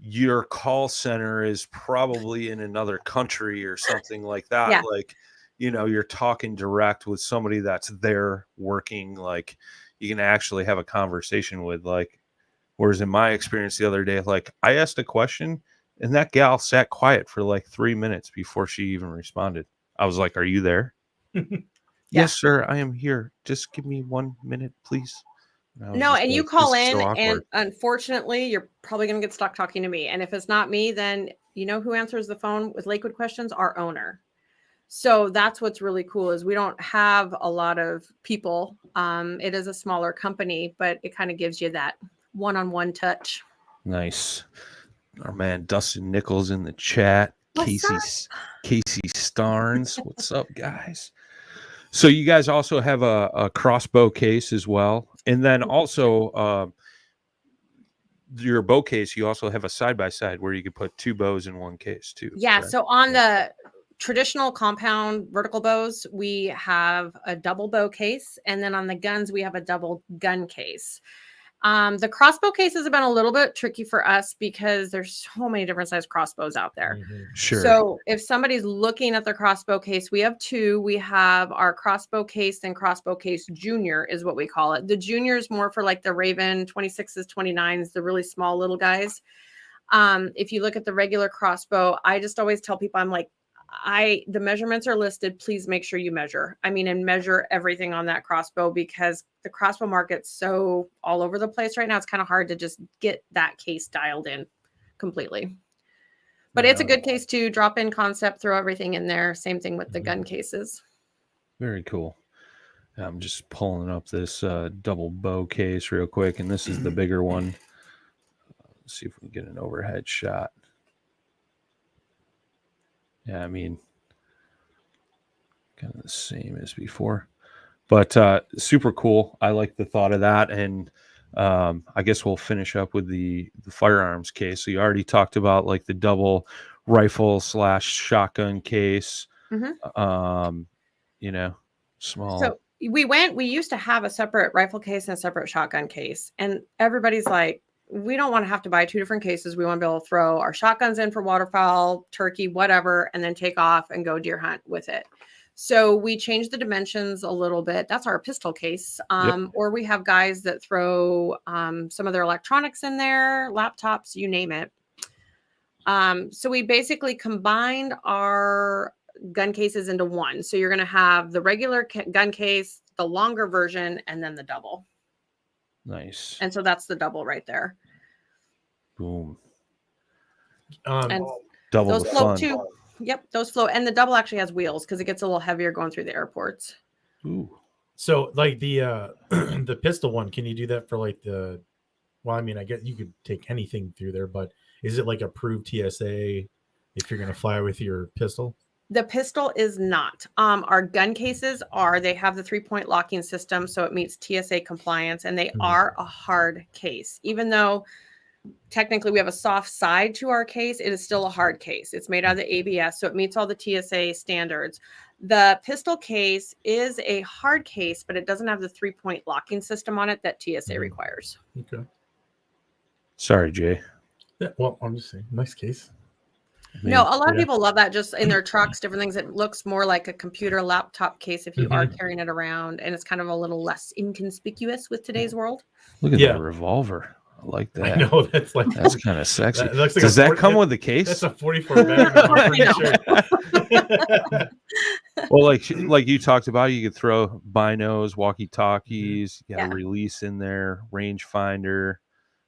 your call center is probably in another country or something like that. Yeah. Like, you know, you're talking direct with somebody that's there working, like you can actually have a conversation with, like, whereas in my experience the other day, like I asked a question and that gal sat quiet for like 3 minutes before she even responded. I was like, "Are you there?" "Yes, sir, I am here. Just give me 1 minute, please." No, and you call in, so and unfortunately, you're probably going to get stuck talking to me. And if it's not me, then you know who answers the phone with Lakewood questions? Our owner. So that's what's really cool is we don't have a lot of people. It is a smaller company, but it kind of gives you that one-on-one touch. Nice. Our man Dustin Nichols in the chat. Casey Starnes. What's up, guys? So you guys also have a crossbow case as well. And then also your bow case, you also have a side-by-side where you could put two bows in one case too. Yeah. correct? So on the traditional compound vertical bows, we have a double bow case. And then on the guns, we have a double gun case. The crossbow cases have been a little bit tricky for us because there's so many different size crossbows out there. Sure. So if somebody's looking at the crossbow case, we have two. We have our crossbow case and crossbow case junior is what we call it. The junior is more for like the Raven 26s, 29s, the really small little guys. If you look at the regular crossbow, I just always tell people, I'm like, the measurements are listed. Please make sure you measure. I mean, and measure everything on that crossbow because the crossbow market's so all over the place right now. It's kind of hard to just get that case dialed in completely. But it's a good case to drop in concept, throw everything in there. Same thing with the gun cases. Very cool. I'm just pulling up this double bow case real quick, and this is the bigger one. Let's see if we can get an overhead shot. Yeah, I mean, kind of the same as before, but super cool. I like the thought of that, and I guess we'll finish up with the firearms case. So you already talked about like the double rifle / shotgun case. You know, small. So we used to have a separate rifle case and a separate shotgun case, and everybody's like, we don't want to have to buy two different cases. We want to be able to throw our shotguns in for waterfowl, turkey, whatever, and then take off and go deer hunt with it. So we changed the dimensions a little bit. That's our pistol case. Or we have guys that throw some of their electronics in there, laptops, you name it. So we basically combined our gun cases into one. So you're going to have the regular gun case, the longer version, and then the double. Nice. And so that's the double right there. Boom. And double those the float fun. too. Yep, those float. And the double actually has wheels because it gets a little heavier going through the airports. Ooh. So like the the pistol one, can you do that for like the? Well, I mean, I guess you could take anything through there, but is it like approved TSA if you're going to fly with your pistol? The pistol is not. Our gun cases they have the 3-point locking system, so it meets TSA compliance, and they are a hard case. Even though technically we have a soft side to our case, it is still a hard case. It's made out of the ABS, so it meets all the TSA standards. The pistol case is a hard case, but it doesn't have the 3-point locking system on it that TSA requires. Okay. Sorry, Jay. Yeah, well, I'm just saying, nice case. No, a lot of people love that just in their trucks, different things. It looks more like a computer laptop case if you are carrying it around, and it's kind of a little less inconspicuous with today's world. Look at that revolver. I like that. I know that's kind of sexy. That looks like Does that come with the case? That's a 44 Magnum. I'm pretty sure. Well, like you talked about, you could throw binos, walkie-talkies. You got a release in there, rangefinder,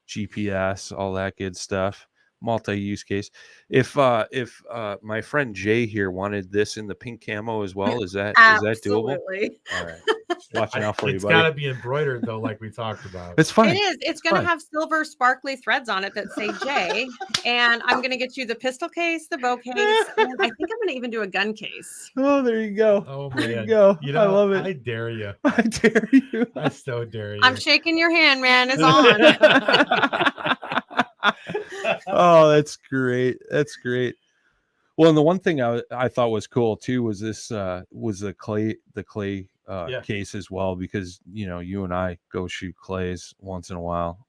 GPS, all that good stuff. Multi-use case. If my friend Jay here wanted this in the pink camo as well, is that doable? All right. Watching out for you, buddy. It's got to be embroidered though, like we talked about. It's fine. It is. It's going to have silver sparkly threads on it that say J. And I'm going to get you the pistol case, the bow case, and I think I'm going to even do a gun case. Oh, there you go. Oh man, there you go. I love it. I dare you. I dare you. I so dare you. I'm shaking your hand, man. It's on. Oh, that's great. That's great. Well, and the one thing I thought was cool too was this was the clay case as well, because you and I go shoot clays once in a while.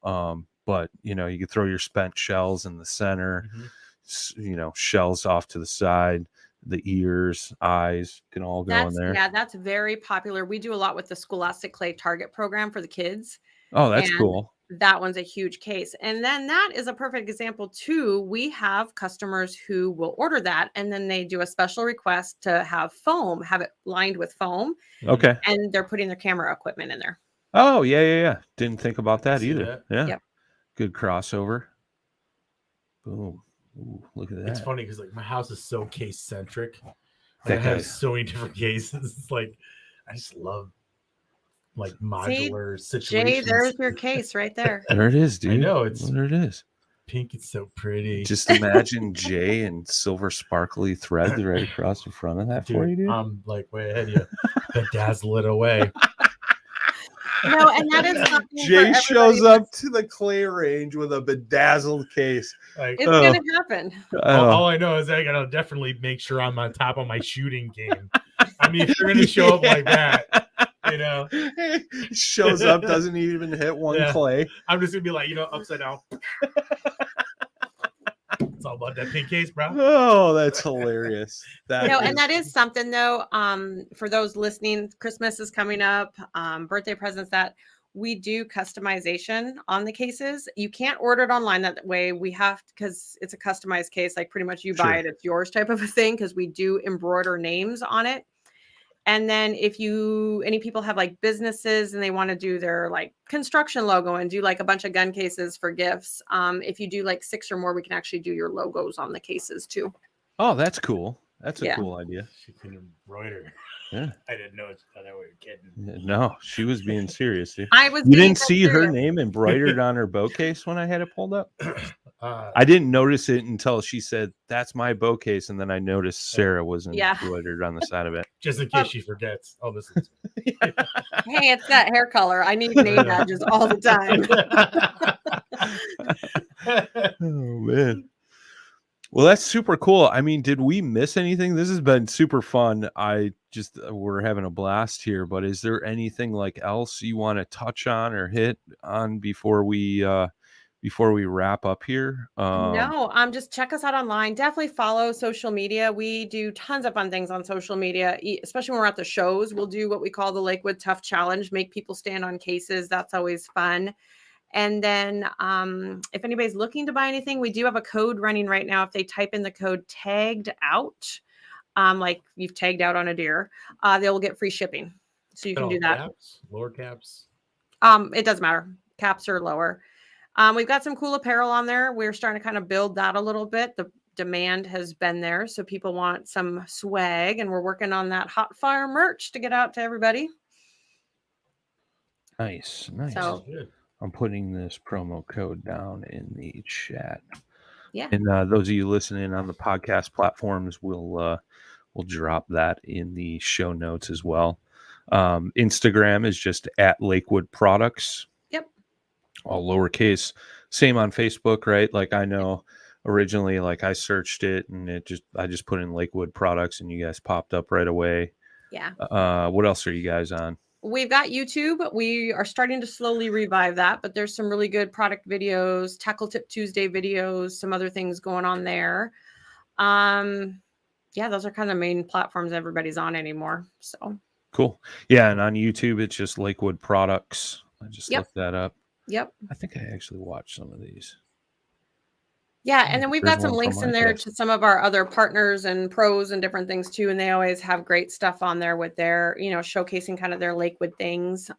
But you could throw your spent shells in the center, shells off to the side, the ears, eyes can all go in there. Yeah, that's very popular. We do a lot with the Scholastic Clay Target program for the kids. Oh, that's cool. That one's a huge case. And then that is a perfect example too. We have customers who will order that and then they do a special request to have it lined with foam. Okay. And they're putting their camera equipment in there. Oh, yeah. Didn't think about that either. That. Yeah. Yep. Good crossover. Boom. Ooh, look at that. It's funny because my house is so case centric. I have so many different cases. It's I just love modular situations. Jay, there's your case right there. There it is, dude. I know there it is. Pink. It's so pretty. Just imagine Jay and silver sparkly threads right across the front of that for you, dude. I'm way ahead of you. Bedazzle it away. No, and that is something Jay shows up to the clay range with a bedazzled case. It's gonna happen. All I know is I gotta definitely make sure I'm on top of my shooting game. I mean, if you're gonna show up like that, shows up, doesn't even hit one clay. I'm just gonna be upside down. It's all about that pink case, bro. Oh, that's hilarious. And that is something though. For those listening, Christmas is coming up. Birthday presents, that we do customization on the cases. You can't order it online that way. We have, because it's a customized case, like pretty much you buy it, it's yours type of a thing, because we do embroider names on it. And then if any people have businesses and they want to do their construction logo and do a bunch of gun cases for gifts. If you do 6 or more, we can actually do your logos on the cases too. Oh, that's cool. That's a cool idea. She can embroider. Yeah. I didn't know. I thought we were kidding. No, she was being serious. Dude. You didn't see her name embroidered on her bow case when I had it pulled up? I didn't notice it until she said, "That's my bow case," and then I noticed Sarah was embroidered on the side of it. Just in case she forgets. Oh, this is. Hey, it's that hair color. I need name badges all the time. Oh man. Well, that's super cool. I mean, did we miss anything? This has been super fun. We're having a blast here, but is there anything else you want to touch on or hit on before we wrap up here? No, just check us out online. Definitely follow social media. We do tons of fun things on social media, especially when we're at the shows. We'll do what we call the Lakewood Tough Challenge, make people stand on cases. That's always fun. And then if anybody's looking to buy anything, we do have a code running right now. If they type in the code tagged out, like you've tagged out on a deer, they'll get free shipping. So you can do that. Caps, lower caps. It doesn't matter. Caps or lower. We've got some cool apparel on there. We're starting to kind of build that a little bit. The demand has been there. So people want some swag, and we're working on that hot fire merch to get out to everybody. Nice. So, I'm putting this promo code down in the chat. Yeah. And those of you listening on the podcast platforms will drop that in the show notes as well. Instagram is just at Lakewood Products. Yep. All lowercase. Same on Facebook, right? I know originally, I searched it and I just put in Lakewood Products and you guys popped up right away. Yeah. What else are you guys on? We've got YouTube. We are starting to slowly revive that, but there's some really good product videos, Tackle Tip Tuesday videos, some other things going on there. Yeah, those are kind of the main platforms everybody's on anymore. So cool. Yeah, and on YouTube it's just Lakewood Products. I just looked that up. Yep. I think I actually watched some of these. Yeah, and then we've There's got some one links from in there Icast. to some of our other partners and pros and different things too. And they always have great stuff on there with their, showcasing kind of their Lakewood things.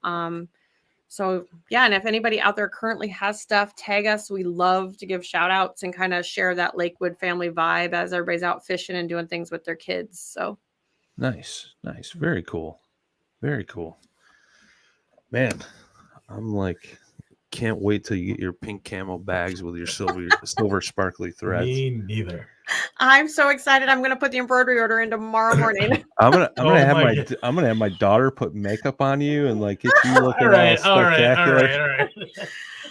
So yeah, and if anybody out there currently has stuff, tag us. We love to give shout outs and kind of share that Lakewood family vibe as everybody's out fishing and doing things with their kids. So Nice. Very cool. Very cool. Man, I'm like, can't wait till you get your pink camo bags with your silver sparkly threads. Me neither. I'm so excited. I'm gonna put the embroidery order in tomorrow morning. I'm gonna have my daughter put makeup on you and like get you looking all spectacular.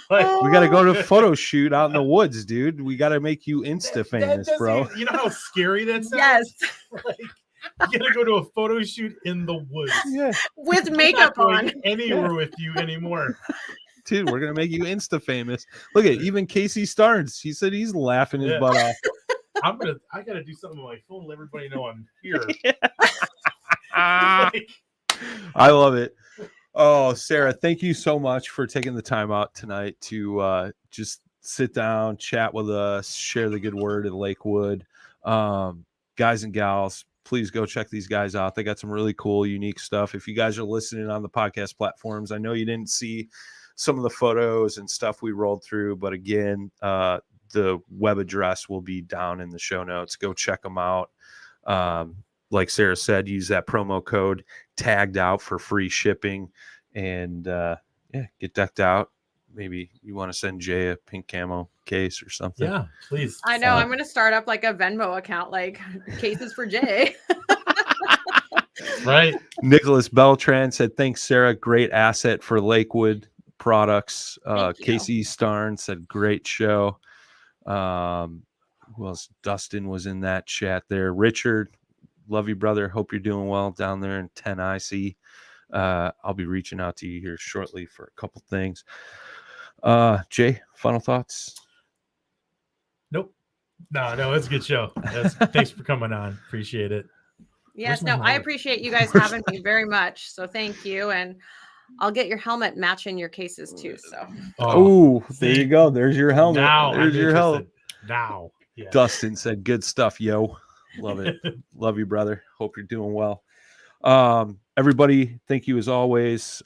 All right. We got to go to a photo shoot out in the woods, dude. We got to make you Insta famous, bro. You know how scary that sounds? Yes. Like, you got to go to a photo shoot in the woods. Yeah. With makeup on. Anywhere with you anymore. Dude, we're going to make you Insta famous. Look at even Casey Starnes. He said he's laughing his butt off. I got to do something with my phone. Let everybody know I'm here. I love it. Oh, Sara, thank you so much for taking the time out tonight to just sit down, chat with us, share the good word in Lakewood. Guys and gals, please go check these guys out. They got some really cool, unique stuff. If you guys are listening on the podcast platforms, I know you didn't see some of the photos and stuff we rolled through, but again, the web address will be down in the show notes. Go check them out. Like Sara said, use that promo code tagged out for free shipping and get decked out. Maybe you want to send Jay a pink camo case or something. Yeah, please. I know. I'm going to start up like a Venmo account, like cases for Jay. Right. Nicholas Beltran said, thanks, Sara. Great asset for Lakewood Products. Casey Starn said, great show. Who else? Dustin was in that chat there. Richard, love you, brother. Hope you're doing well down there in 10 IC. I'll be reaching out to you here shortly for a couple things. Jay, final thoughts? Nope. No, it's a good show. Thanks for coming on. Appreciate it. Yes, I appreciate you guys having me very much. So thank you. And I'll get your helmet matching your cases too. So there you go. There's your helmet. Now There's your helmet. Now. Yeah. Dustin said, good stuff, yo. Love it. Love you, brother. Hope you're doing well. Everybody, thank you as always.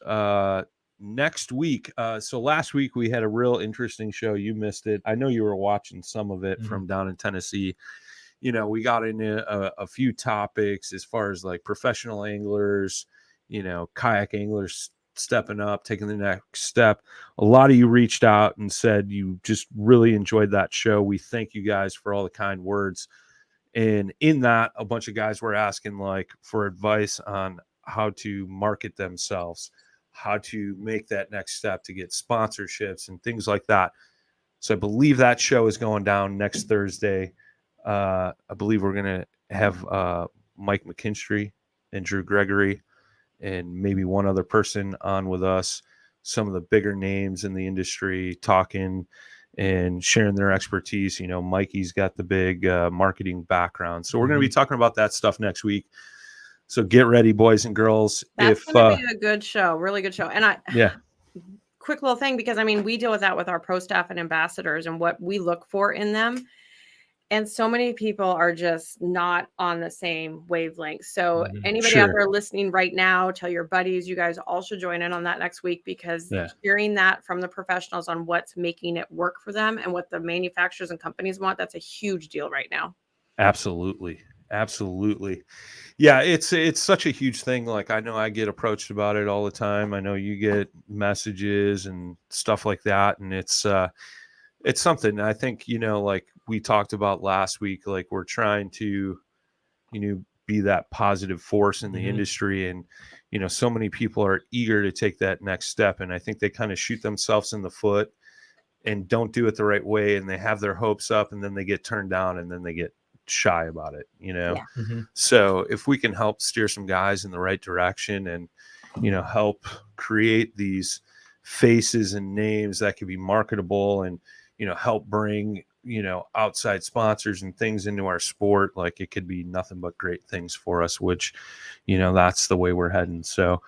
Next week, so last week we had a real interesting show. You missed it. I know you were watching some of it from down in Tennessee. We got into a few topics as far as like professional anglers, kayak anglers stepping up, taking the next step. A lot of you reached out and said you just really enjoyed that show. We thank you guys for all the kind words. And in that, a bunch of guys were asking like for advice on how to market themselves, how to make that next step to get sponsorships and things like that. So I believe that show is going down next Thursday. I believe we're going to have Mike McKinstry and Drew Gregory and maybe one other person on with us, some of the bigger names in the industry talking and sharing their expertise. Mikey's got the big marketing background. So we're going to be talking about that stuff next week. So get ready, boys and girls. That's going to be a good show, really good show. And quick little thing, because we deal with that with our pro staff and ambassadors and what we look for in them. And so many people are just not on the same wavelength. So anybody out there listening right now, tell your buddies, you guys all should join in on that next week, because hearing that from the professionals on what's making it work for them and what the manufacturers and companies want, that's a huge deal right now. Absolutely. Yeah, it's such a huge thing. Like, I know I get approached about it all the time. I know you get messages and stuff like that. And it's something I think, like we talked about last week, like we're trying to, be that positive force in the industry. And, so many people are eager to take that next step. And I think they kind of shoot themselves in the foot and don't do it the right way. And they have their hopes up and then they get turned down and then they get shy about it, So if we can help steer some guys in the right direction and, help create these faces and names that could be marketable and, help bring outside sponsors and things into our sport, like it could be nothing but great things for us, which, that's the way we're heading. So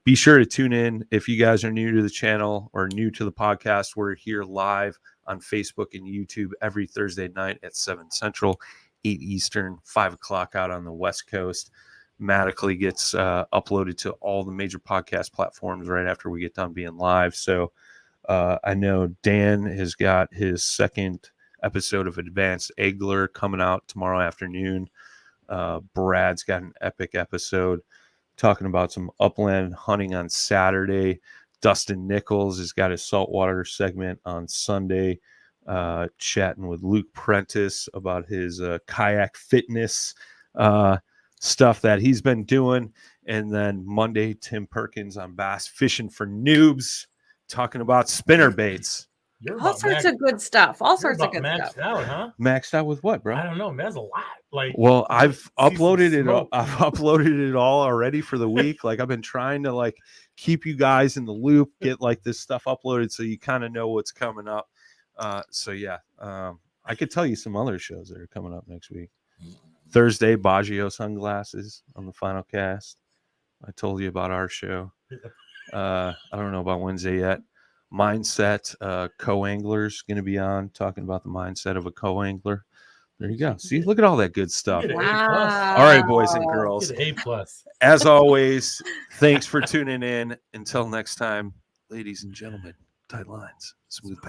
be sure to tune in. If you guys are new to the channel or new to the podcast, we're here live on Facebook and YouTube every Thursday night at 7 Central, 8 Eastern, 5 o'clock out on the West Coast. Magically gets uploaded to all the major podcast platforms right after we get done being live. So I know Dan has got his second episode of Advanced Angler coming out tomorrow afternoon. Brad's got an epic episode talking about some upland hunting on Saturday. Dustin Nichols has got his saltwater segment on Sunday, chatting with Luke Prentice about his kayak fitness stuff that he's been doing. And then Monday, Tim Perkins on Bass Fishing for Noobs, talking about spinner baits. All sorts of good stuff. All sorts of good maxed stuff. Out, huh? Maxed out with what, bro? I don't know. Man, that's a lot. Well, I've uploaded it. I've uploaded it all already for the week. Like I've been trying to keep you guys in the loop, get this stuff uploaded so you kind of know what's coming up. So yeah, I could tell you some other shows that are coming up next week. Thursday, Baggio sunglasses on the Final Cast. I told you about our show. I don't know about Wednesday yet. Mindset, co-anglers going to be on talking about the mindset of a co-angler. There you go. See, look at all that good stuff. Wow. All right, boys and girls. A+. As always, thanks for tuning in. Until next time, ladies and gentlemen, tight lines, smooth